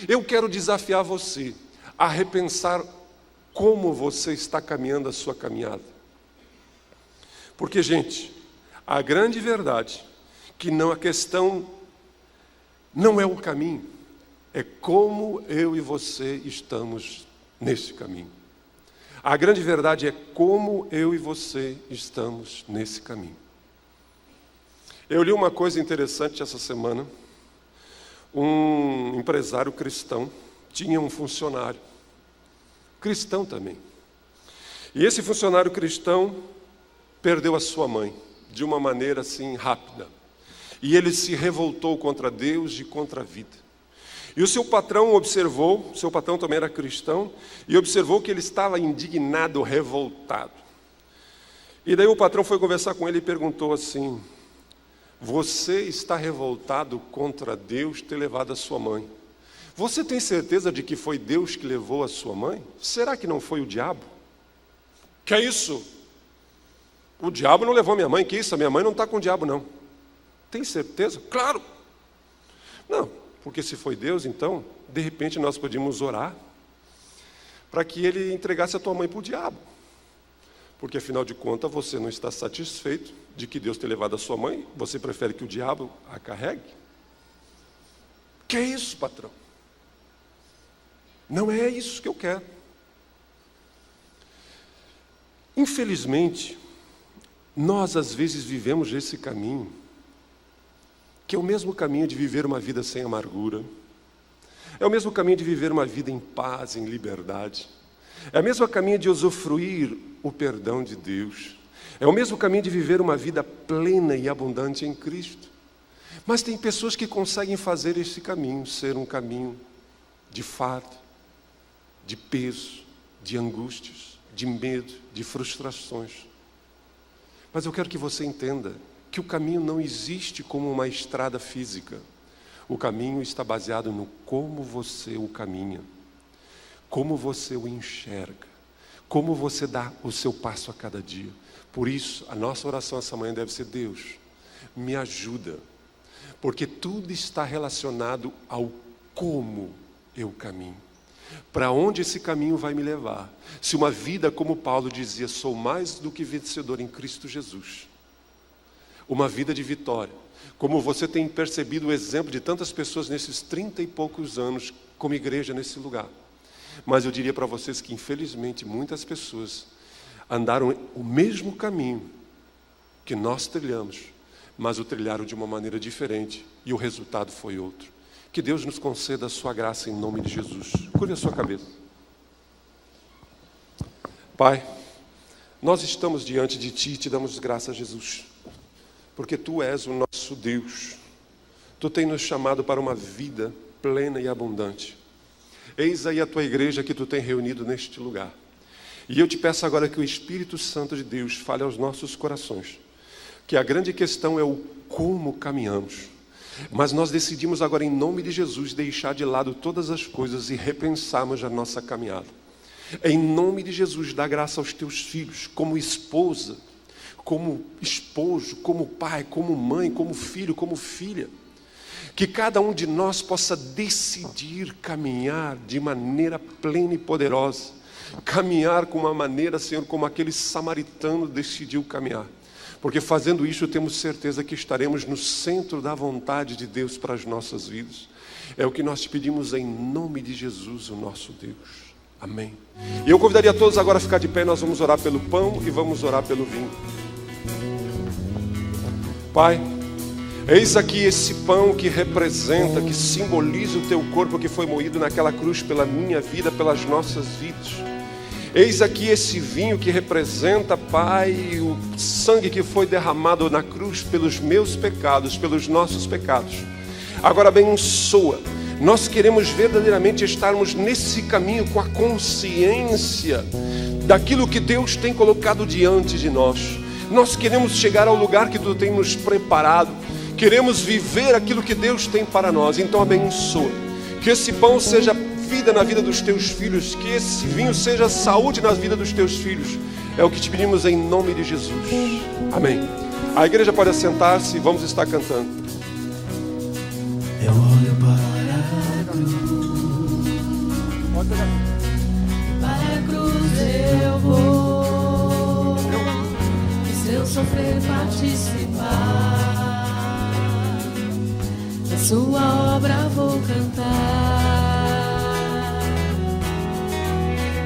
Eu quero desafiar você a repensar como você está caminhando a sua caminhada. Porque, gente, a grande verdade que a questão não é o caminho, é como eu e você estamos nesse caminho. A grande verdade é como eu e você estamos nesse caminho. Eu li uma coisa interessante essa semana. Um empresário cristão tinha um funcionário cristão também. E esse funcionário cristão perdeu a sua mãe de uma maneira assim rápida. E ele se revoltou contra Deus e contra a vida. E o seu patrão observou, seu patrão também era cristão, e observou que ele estava indignado, revoltado. E daí o patrão foi conversar com ele e perguntou assim: você está revoltado contra Deus ter levado a sua mãe? Você tem certeza de que foi Deus que levou a sua mãe? Será que não foi o diabo? Que é isso? O diabo não levou minha mãe, que isso? A minha mãe não está com o diabo, não. Tem certeza? Claro. Não, porque se foi Deus, então, de repente nós podíamos orar para que ele entregasse a tua mãe para o diabo. Porque afinal de contas você não está satisfeito de que Deus ter levado a sua mãe, você prefere que o diabo a carregue? Que é isso, patrão? Não é isso que eu quero. Infelizmente, nós às vezes vivemos esse caminho, que é o mesmo caminho de viver uma vida sem amargura, é o mesmo caminho de viver uma vida em paz, em liberdade, é o mesmo caminho de usufruir o perdão de Deus, é o mesmo caminho de viver uma vida plena e abundante em Cristo. Mas tem pessoas que conseguem fazer esse caminho ser um caminho de fardo, de peso, de angústias, de medo, de frustrações. Mas eu quero que você entenda que o caminho não existe como uma estrada física. O caminho está baseado no como você o caminha, como você o enxerga, como você dá o seu passo a cada dia. Por isso, a nossa oração essa manhã deve ser: Deus, me ajuda, porque tudo está relacionado ao como eu caminho. Para onde esse caminho vai me levar? Se uma vida, como Paulo dizia, sou mais do que vencedor em Cristo Jesus. Uma vida de vitória. Como você tem percebido o exemplo de tantas pessoas nesses 30 e poucos anos como igreja nesse lugar. Mas eu diria para vocês que infelizmente muitas pessoas andaram o mesmo caminho que nós trilhamos, mas o trilharam de uma maneira diferente e o resultado foi outro. Que Deus nos conceda a sua graça em nome de Jesus. Curve a sua cabeça. Pai, nós estamos diante de Ti e Te damos graças, Jesus, porque Tu és o nosso Deus. Tu tens nos chamado para uma vida plena e abundante. Eis aí a Tua igreja que Tu tens reunido neste lugar. E eu Te peço agora que o Espírito Santo de Deus fale aos nossos corações, que a grande questão é o como caminhamos. Mas nós decidimos agora, em nome de Jesus, deixar de lado todas as coisas e repensarmos a nossa caminhada. Em nome de Jesus, dá graça aos teus filhos, como esposa, como esposo, como pai, como mãe, como filho, como filha. Que cada um de nós possa decidir caminhar de maneira plena e poderosa. Caminhar com uma maneira, Senhor, como aquele samaritano decidiu caminhar. Porque fazendo isso, temos certeza que estaremos no centro da vontade de Deus para as nossas vidas. É o que nós te pedimos em nome de Jesus, o nosso Deus. Amém. E eu convidaria todos agora a ficar de pé. Nós vamos orar pelo pão e vamos orar pelo vinho. Pai, eis aqui esse pão que representa, que simboliza o teu corpo que foi moído naquela cruz pela minha vida, pelas nossas vidas. Eis aqui esse vinho que representa, Pai, o sangue que foi derramado na cruz pelos meus pecados, pelos nossos pecados. Agora abençoa Nós queremos verdadeiramente estarmos nesse caminho com a consciência daquilo que Deus tem colocado diante de nós. Nós queremos chegar ao lugar que Tu tem nos preparado. Queremos viver aquilo que Deus tem para nós. Então abençoa. Que esse pão seja vida na vida dos Teus filhos. Que esse vinho seja saúde na vida dos Teus filhos. É o que te pedimos em nome de Jesus. Amém. A igreja pode assentar-se e vamos estar cantando. Eu olho para a cruz eu vou, e se eu sofrer participar, da sua obra vou cantar.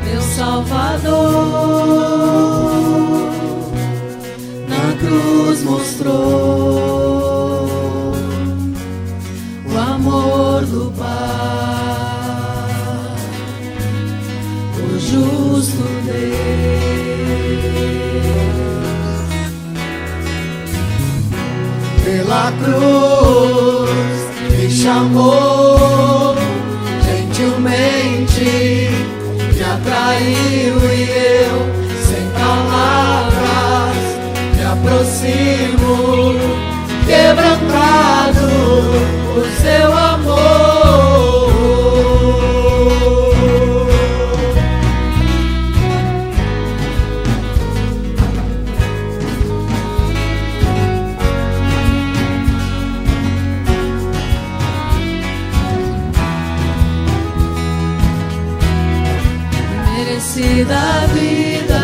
Meu Salvador na cruz mostrou o amor do Pai, o justo Deus. Pela cruz me chamou gentilmente, me atraiu e eu, sem palavras, me aproximo, quebrantado por seu amor. Merecida vida,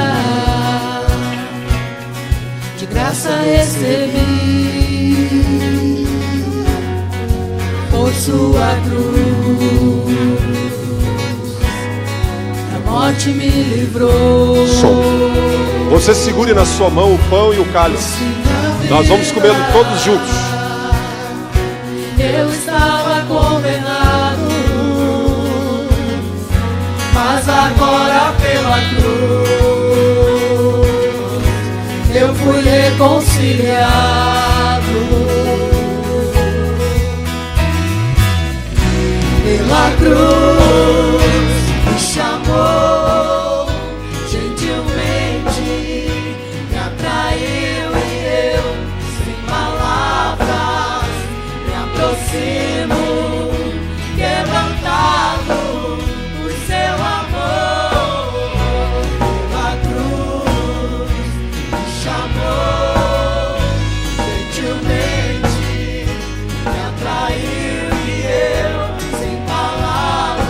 de graça recebi, por sua cruz, a morte me livrou. Você segure na sua mão o pão e o cálice. Nós vamos comendo todos juntos. Eu estava condenado, mas agora pela cruz eu fui reconciliado. Pela cruz me chamou gentilmente, me atraiu e eu, sem palavras, me aproximo, quebrantado por seu amor. Pela cruz me chamou gentilmente, me atraiu e eu, sem palavras,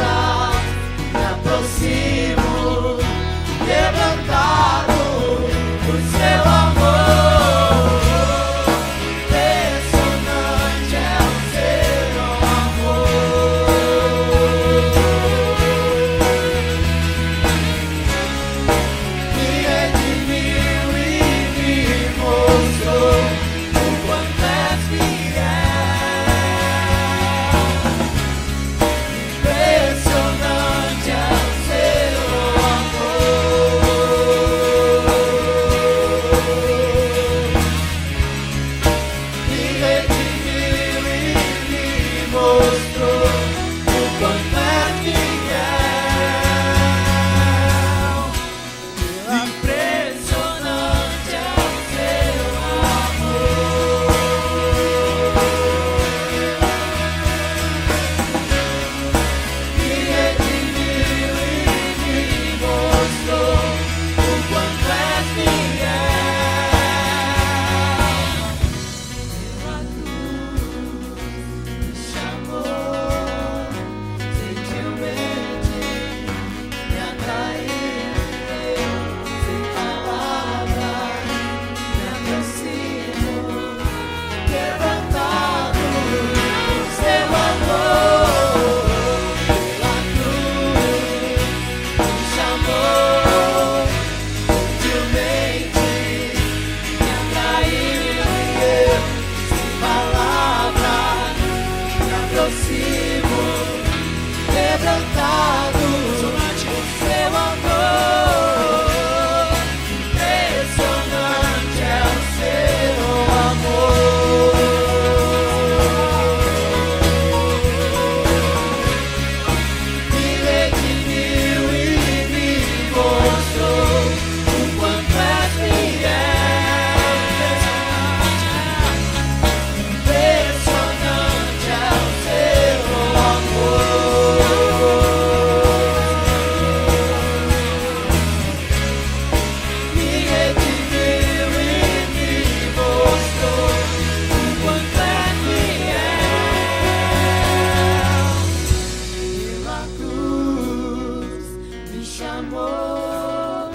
chamou,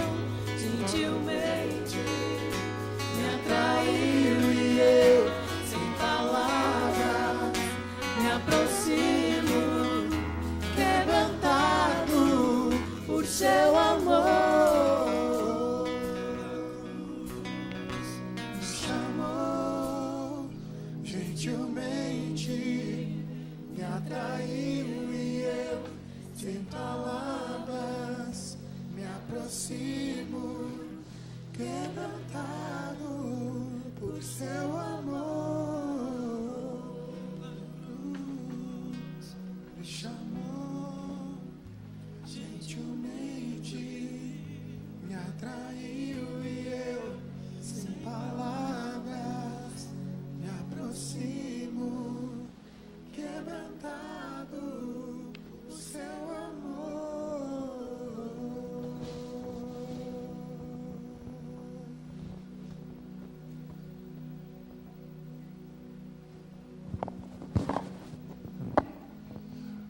gentilmente me atraiu e eu, sem palavras, me aproximo, quebrantado por seu amor. Me chamou, gentilmente me atraiu e eu, sem palavras, me aproximo, quebrantado por seu amor. Me chamou, gentilmente me atraiu e eu, sem palavras, me aproximo, quebrantado por seu amor.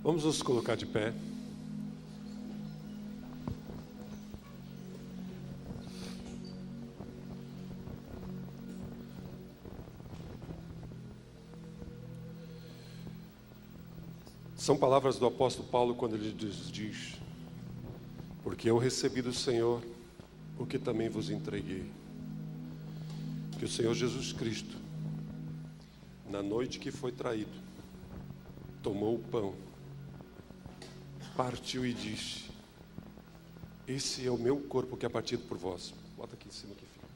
Vamos nos colocar de pé. São palavras do apóstolo Paulo quando ele diz: porque eu recebi do Senhor o que também vos entreguei, que o Senhor Jesus Cristo, na noite que foi traído, tomou o pão, partiu e disse: esse é o meu corpo que é partido por vós. Bota aqui em cima que fica.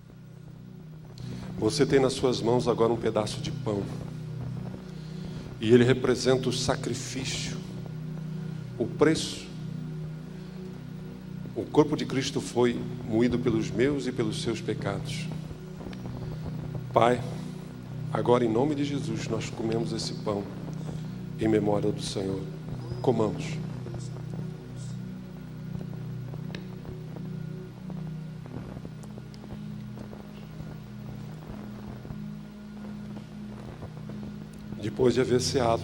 Você tem nas suas mãos agora um pedaço de pão, e ele representa o sacrifício, o preço. O corpo de Cristo foi moído pelos meus e pelos seus pecados. Pai, agora em nome de Jesus nós comemos esse pão em memória do Senhor. Comamos. Depois de haver ceado,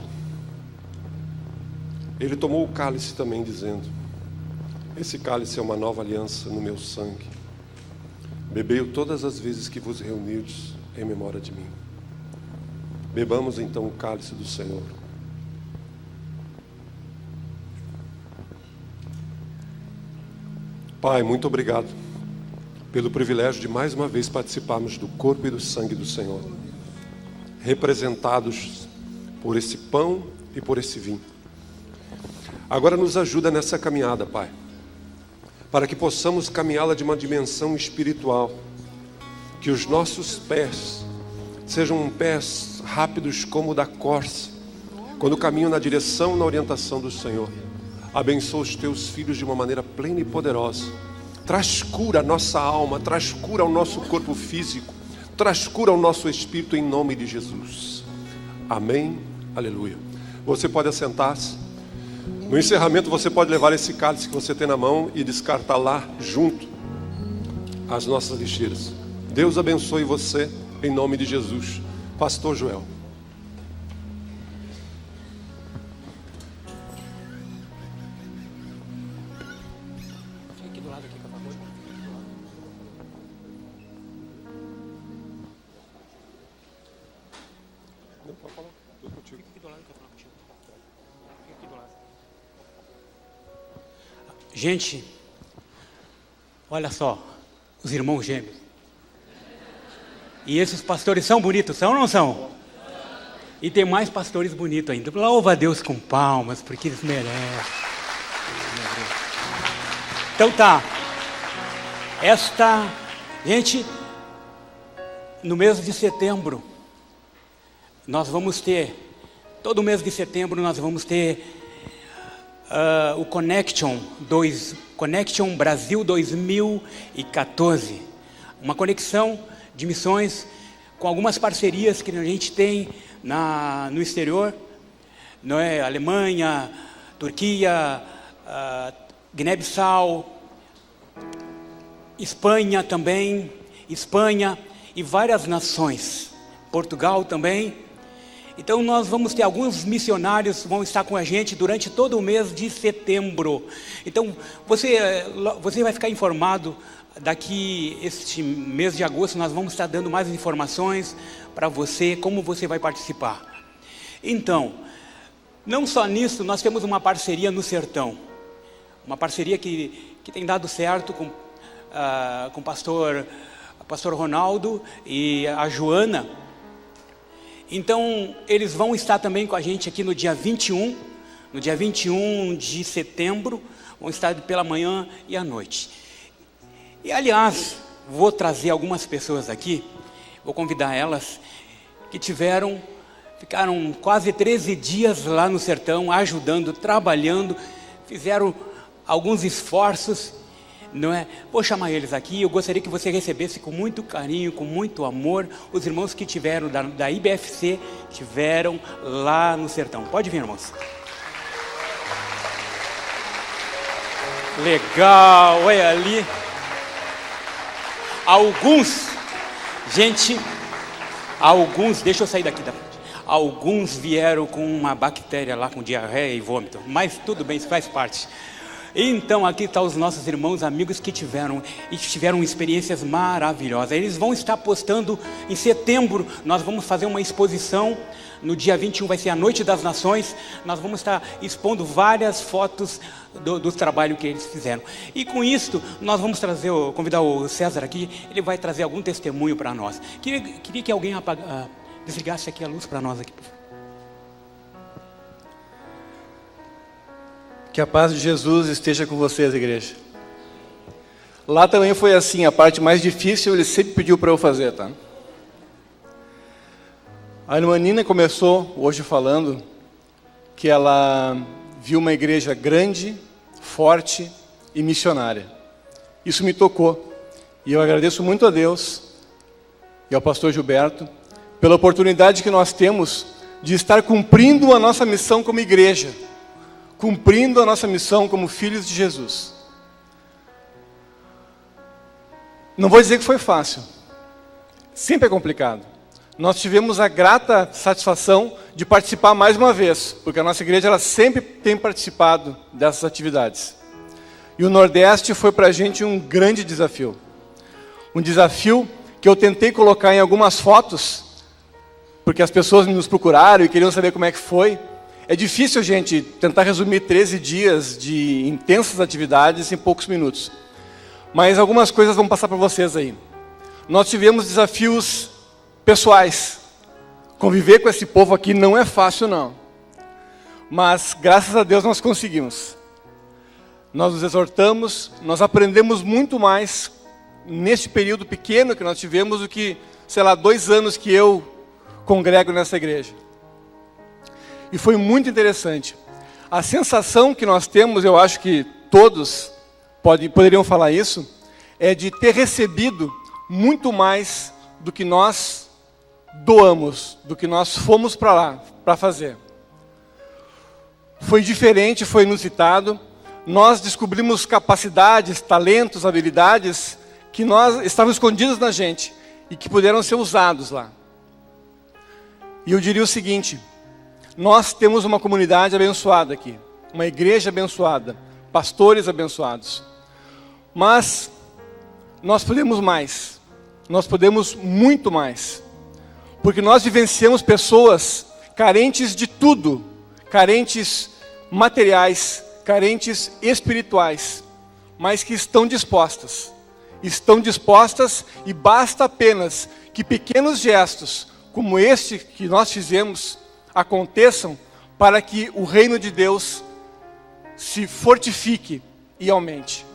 ele tomou o cálice também, dizendo: esse cálice é uma nova aliança no meu sangue. Bebei-o todas as vezes que vos reunirdes em memória de mim. Bebamos então o cálice do Senhor. Pai, muito obrigado pelo privilégio de mais uma vez participarmos do corpo e do sangue do Senhor, representados por esse pão e por esse vinho. Agora nos ajuda nessa caminhada, Pai, para que possamos caminhá-la de uma dimensão espiritual, que os nossos pés sejam pés rápidos como o da corça, quando caminham na direção, na orientação do Senhor. Abençoa os teus filhos de uma maneira plena e poderosa. Traz cura à nossa alma, traz cura ao nosso corpo físico, traz cura ao nosso espírito, em nome de Jesus. Amém, aleluia. Você pode assentar-se. No encerramento você pode levar esse cálice que você tem na mão e descartar lá junto às nossas lixeiras. Deus abençoe você, em nome de Jesus. Pastor Joel. Gente, olha só, os irmãos gêmeos. E esses pastores são bonitos, são ou não são? E tem mais pastores bonitos ainda. Louva a Deus com palmas, porque eles merecem. Então tá. Gente, no mês de setembro, nós vamos ter, todo mês de setembro nós vamos ter o Connection Brasil 2014, uma conexão de missões com algumas parcerias que a gente tem no exterior, não é? Alemanha, Turquia, Guiné-Bissau, Espanha também, e várias nações, Portugal também. Então nós vamos ter alguns missionários que vão estar com a gente durante todo o mês de setembro. Então você vai ficar informado daqui este mês de agosto. Nós vamos estar dando mais informações para você, como você vai participar. Então, não só nisso, nós temos uma parceria no sertão. Uma parceria que tem dado certo com o pastor Ronaldo e a Joana. Então, eles vão estar também com a gente aqui no dia 21 de setembro, vão estar pela manhã e à noite. E, aliás, vou trazer algumas pessoas aqui, vou convidar elas, que ficaram quase 13 dias lá no sertão, ajudando, trabalhando, fizeram alguns esforços, não é? Vou chamar eles aqui. Eu gostaria que você recebesse com muito carinho, com muito amor, os irmãos que tiveram da IBFC, tiveram lá no sertão. Pode vir, irmãos. Legal, olha ali. Deixa eu sair daqui da frente. Alguns vieram com uma bactéria lá, com diarreia e vômito, mas tudo bem, isso faz parte. Então aqui estão os nossos irmãos, amigos que tiveram experiências maravilhosas. Eles vão estar postando em setembro. Nós vamos fazer uma exposição. No dia 21 vai ser a Noite das Nações. Nós vamos estar expondo várias fotos do trabalho que eles fizeram. E com isso, nós vamos convidar o César aqui. Ele vai trazer algum testemunho para nós. Queria que alguém desligasse aqui a luz para nós aqui. Que a paz de Jesus esteja com vocês, igreja. Lá também foi assim, a parte mais difícil ele sempre pediu para eu fazer, tá? A irmã Nina começou hoje falando que ela viu uma igreja grande, forte e missionária. Isso me tocou. E eu agradeço muito a Deus e ao pastor Gilberto pela oportunidade que nós temos de estar cumprindo a nossa missão como igreja. Cumprindo a nossa missão como filhos de Jesus. Não vou dizer que foi fácil. Sempre é complicado. Nós tivemos a grata satisfação de participar mais uma vez, porque a nossa igreja ela sempre tem participado dessas atividades. E o Nordeste foi para a gente um grande desafio. Um desafio que eu tentei colocar em algumas fotos, porque as pessoas nos procuraram e queriam saber como é que foi. É difícil, gente, tentar resumir 13 dias de intensas atividades em poucos minutos. Mas algumas coisas vão passar para vocês aí. Nós tivemos desafios pessoais. Conviver com esse povo aqui não é fácil, não. Mas, graças a Deus, nós conseguimos. Nós nos exortamos, nós aprendemos muito mais nesse período pequeno que nós tivemos do que, 2 anos que eu congrego nessa igreja. E foi muito interessante. A sensação que nós temos, eu acho que todos poderiam falar isso, é de ter recebido muito mais do que nós doamos, do que nós fomos para lá para fazer. Foi diferente, foi inusitado. Nós descobrimos capacidades, talentos, habilidades que estavam escondidos na gente e que puderam ser usados lá. E eu diria o seguinte: nós temos uma comunidade abençoada aqui, uma igreja abençoada, pastores abençoados. Mas nós podemos mais, nós podemos muito mais, porque nós vivenciamos pessoas carentes de tudo, carentes materiais, carentes espirituais, mas que estão dispostas e basta apenas que pequenos gestos como este que nós fizemos aconteçam para que o reino de Deus se fortifique e aumente.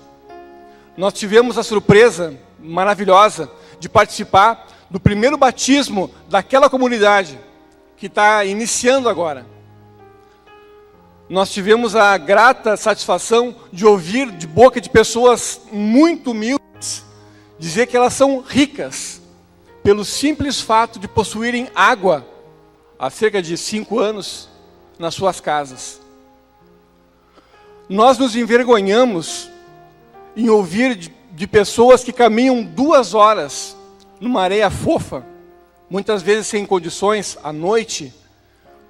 Nós tivemos a surpresa maravilhosa de participar do primeiro batismo daquela comunidade que está iniciando agora. Nós tivemos a grata satisfação de ouvir de boca de pessoas muito humildes dizer que elas são ricas pelo simples fato de possuírem água há cerca de 5 anos nas suas casas. Nós nos envergonhamos em ouvir de pessoas que caminham 2 horas numa areia fofa, muitas vezes sem condições, à noite,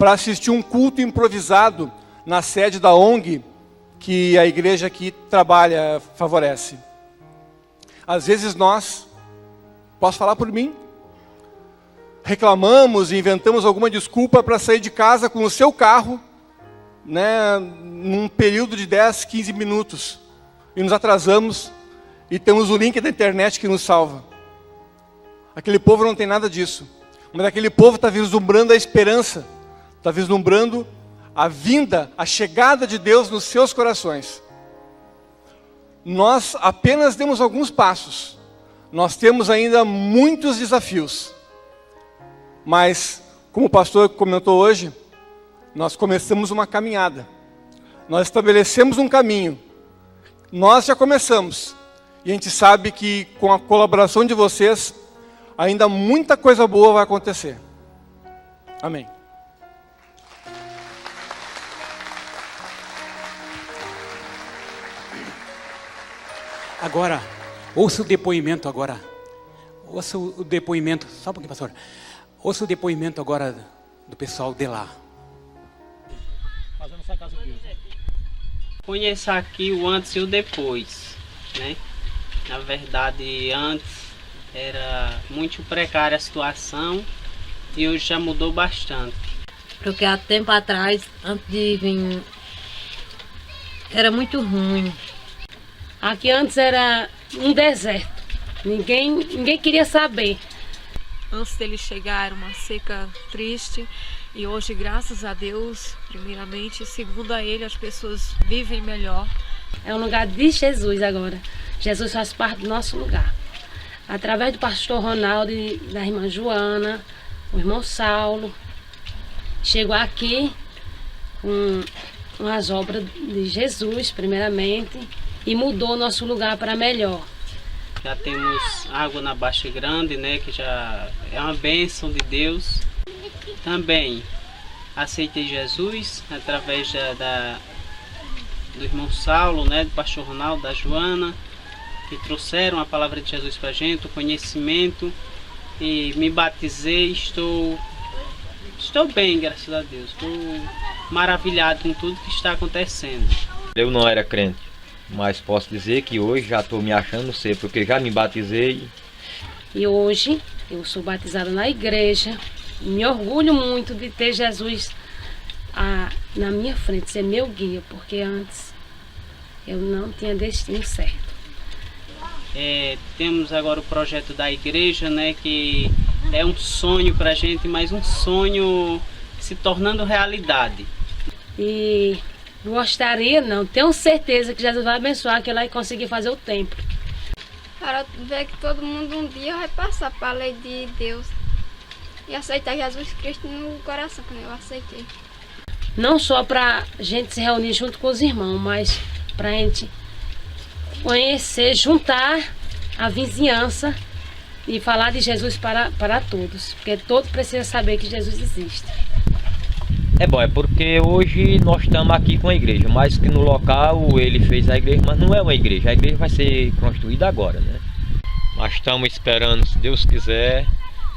para assistir um culto improvisado na sede da ONG que a igreja aqui trabalha, favorece. Às vezes nós, posso falar por mim, reclamamos e inventamos alguma desculpa para sair de casa com o seu carro, né, num período de 10, 15 minutos, e nos atrasamos, e temos o link da internet que nos salva. Aquele povo não tem nada disso, mas aquele povo está vislumbrando a esperança, está vislumbrando a vinda, a chegada de Deus nos seus corações. Nós apenas demos alguns passos, nós temos ainda muitos desafios, mas, como o pastor comentou hoje, nós começamos uma caminhada, nós estabelecemos um caminho, nós já começamos, e a gente sabe que com a colaboração de vocês, ainda muita coisa boa vai acontecer. Amém. Agora, ouça o depoimento agora. Ouça o depoimento, só um pouquinho, pastor. Ouça o depoimento agora do pessoal de lá. Fazendo sua casa de Deus. Conheça aqui o antes e o depois, né? Na verdade, antes era muito precária a situação e hoje já mudou bastante. Porque há tempo atrás, antes de vir, era muito ruim. Aqui antes era um deserto, ninguém queria saber. Antes dele chegar era uma seca triste e hoje, graças a Deus, primeiramente, segundo a ele, as pessoas vivem melhor. É um lugar de Jesus agora. Jesus faz parte do nosso lugar. Através do pastor Ronaldo e da irmã Joana, o irmão Saulo, chegou aqui com as obras de Jesus, primeiramente, e mudou o nosso lugar para melhor. Já temos água na Baixa Grande, né, que já é uma bênção de Deus. Também aceitei Jesus através do irmão Saulo, né, do pastor Ronaldo, da Joana, que trouxeram a palavra de Jesus para a gente, o conhecimento, e me batizei. Estou bem, graças a Deus. Estou maravilhado com tudo que está acontecendo. Eu não era crente, mas posso dizer que hoje já estou me achando ser, porque já me batizei. E hoje eu sou batizada na igreja. Me orgulho muito de ter Jesus na minha frente, ser meu guia, porque antes eu não tinha destino certo. Temos agora o projeto da igreja, né, que é um sonho para a gente, mas um sonho se tornando realidade. E gostaria, não, tenho certeza que Jesus vai abençoar, que ela vai conseguir fazer o templo. Para ver que todo mundo um dia vai passar para a lei de Deus e aceitar Jesus Cristo no coração, como eu aceitei. Não só para a gente se reunir junto com os irmãos, mas para a gente conhecer, juntar a vizinhança e falar de Jesus para todos, porque todos precisam saber que Jesus existe. É bom, é porque hoje nós estamos aqui com a igreja, mas que no local ele fez a igreja, mas não é uma igreja, a igreja vai ser construída agora, né? Mas estamos esperando, se Deus quiser,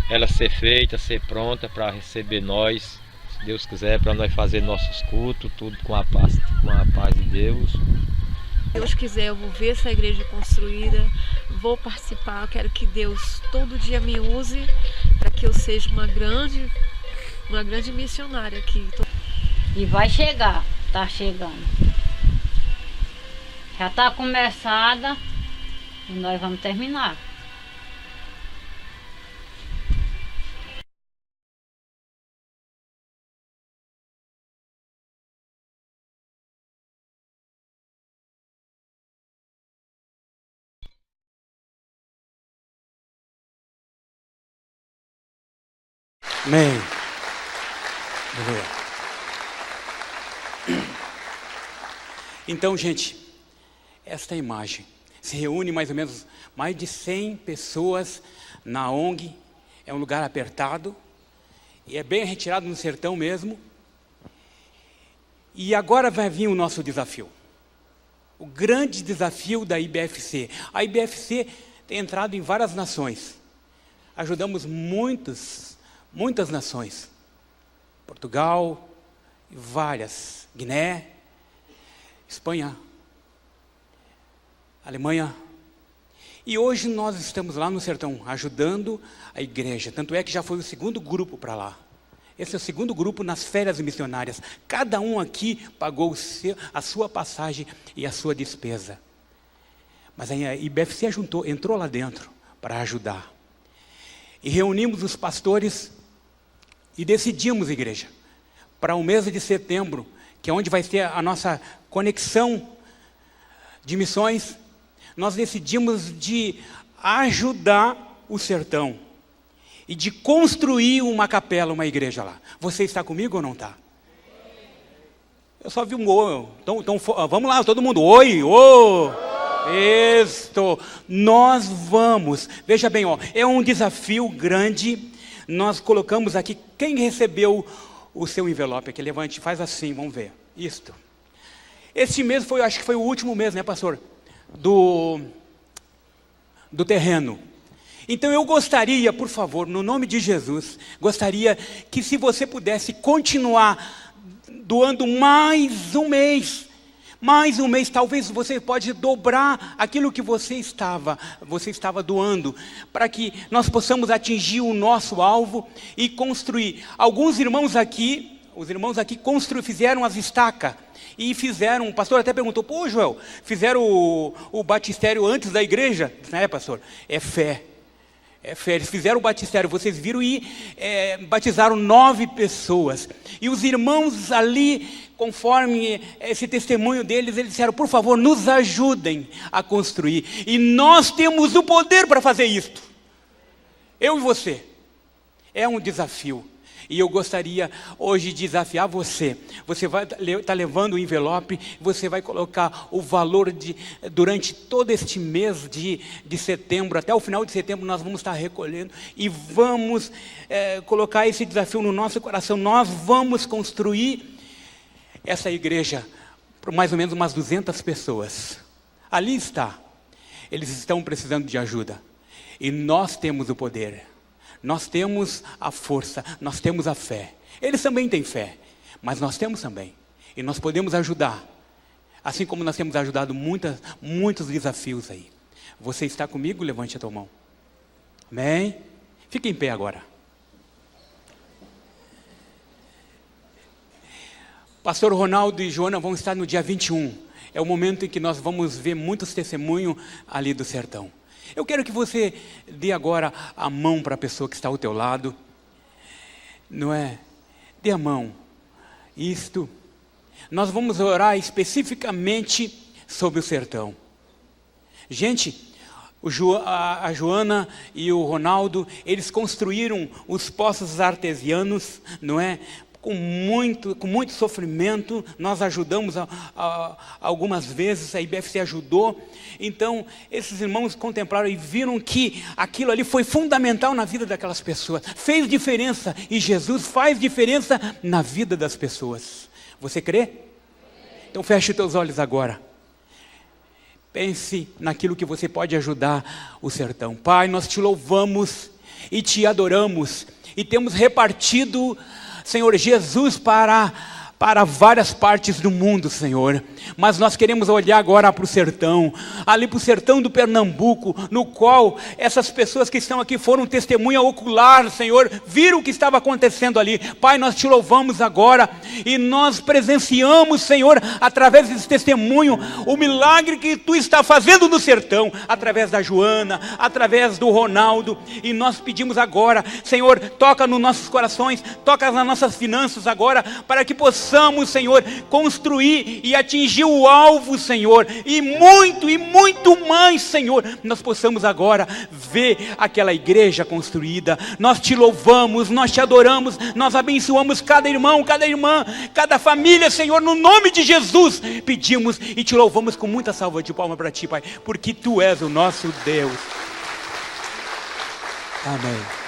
ela ser feita, ser pronta para receber nós, se Deus quiser, para nós fazer nossos cultos, tudo com a paz de Deus. Se Deus quiser, eu vou ver essa igreja construída, vou participar, quero que Deus todo dia me use para que eu seja uma grande missionária aqui. E vai chegar, tá chegando. Já tá começada e nós vamos terminar. Amém. Aleluia. Então, gente, esta imagem se reúne mais ou menos mais de 100 pessoas na ONG. É um lugar apertado e é bem retirado no sertão mesmo. E agora vai vir o nosso desafio. O grande desafio da IBFC. A IBFC tem entrado em várias nações. Ajudamos muitas nações. Portugal, várias, Guiné, Espanha, Alemanha. E hoje nós estamos lá no sertão, ajudando a igreja. Tanto é que já foi o segundo grupo para lá. Esse é o segundo grupo nas férias missionárias. Cada um aqui pagou a sua passagem e a sua despesa. Mas a IBFC entrou lá dentro para ajudar. E reunimos os pastores e decidimos, igreja, para o mês de setembro, que é onde vai ter a nossa conexão de missões, nós decidimos de ajudar o sertão e de construir uma capela, uma igreja lá. Você está comigo ou não está? Eu só vi um oi. Então, vamos lá, todo mundo. Oi, oi. Isto. Nós vamos. Veja bem, ó, é um desafio grande. Nós colocamos aqui, quem recebeu o seu envelope aqui? Levante, faz assim, vamos ver. Isto. Este mês foi, acho que foi o último mês, né, pastor? Do terreno. Então eu gostaria, por favor, no nome de Jesus, gostaria que se você pudesse continuar doando mais um mês, talvez você pode dobrar aquilo que você estava doando, para que nós possamos atingir o nosso alvo e construir. Alguns irmãos aqui, fizeram as estacas. E fizeram, o pastor até perguntou, pô Joel, fizeram o batistério antes da igreja? Não é, pastor? É fé. É fé. Eles fizeram o batistério, vocês viram, e batizaram 9 pessoas. E os irmãos ali, conforme esse testemunho deles, eles disseram, por favor, nos ajudem a construir. E nós temos o poder para fazer isto. Eu e você. É um desafio. E eu gostaria hoje de desafiar você. Você vai estar levando o envelope, você vai colocar o valor durante todo este mês de setembro, até o final de setembro nós vamos estar recolhendo e vamos colocar esse desafio no nosso coração. Nós vamos construir essa igreja para mais ou menos umas 200 pessoas. Ali está. Eles estão precisando de ajuda. E nós temos o poder. Nós temos a força, nós temos a fé. Eles também têm fé, mas nós temos também. E nós podemos ajudar. Assim como nós temos ajudado muitos desafios aí. Você está comigo? Levante a tua mão. Amém? Fique em pé agora. Pastor Ronaldo e Joana vão estar no dia 21. É o momento em que nós vamos ver muitos testemunhos ali do sertão. Eu quero que você dê agora a mão para a pessoa que está ao teu lado. Não é? Dê a mão. Isto. Nós vamos orar especificamente sobre o sertão. Gente, a Joana e o Ronaldo, eles construíram os poços artesianos, não é? Com muito sofrimento. Nós ajudamos algumas vezes, a IBFC ajudou. Então, esses irmãos contemplaram e viram que aquilo ali foi fundamental na vida daquelas pessoas. Fez diferença, e Jesus faz diferença na vida das pessoas. Você crê? Então feche os teus olhos agora. Pense naquilo que você pode ajudar o sertão. Pai, nós te louvamos e te adoramos. E temos repartido, Senhor Jesus, para várias partes do mundo, Senhor. Mas nós queremos olhar agora para o sertão, ali para o sertão do Pernambuco, no qual essas pessoas que estão aqui foram testemunha ocular, Senhor, viram o que estava acontecendo ali. Pai, nós te louvamos agora e nós presenciamos, Senhor, através desse testemunho, o milagre que Tu está fazendo no sertão, através da Joana, através do Ronaldo. E nós pedimos agora, Senhor, toca nos nossos corações, toca nas nossas finanças agora, para que possamos, Senhor, construir e atingir o alvo, Senhor, e muito mais, Senhor, nós possamos agora ver aquela igreja construída. Nós te louvamos, nós te adoramos, nós abençoamos cada irmão, cada irmã, cada família, Senhor, no nome de Jesus, pedimos e te louvamos com muita salva de palmas para Ti, Pai, porque Tu és o nosso Deus. Amém.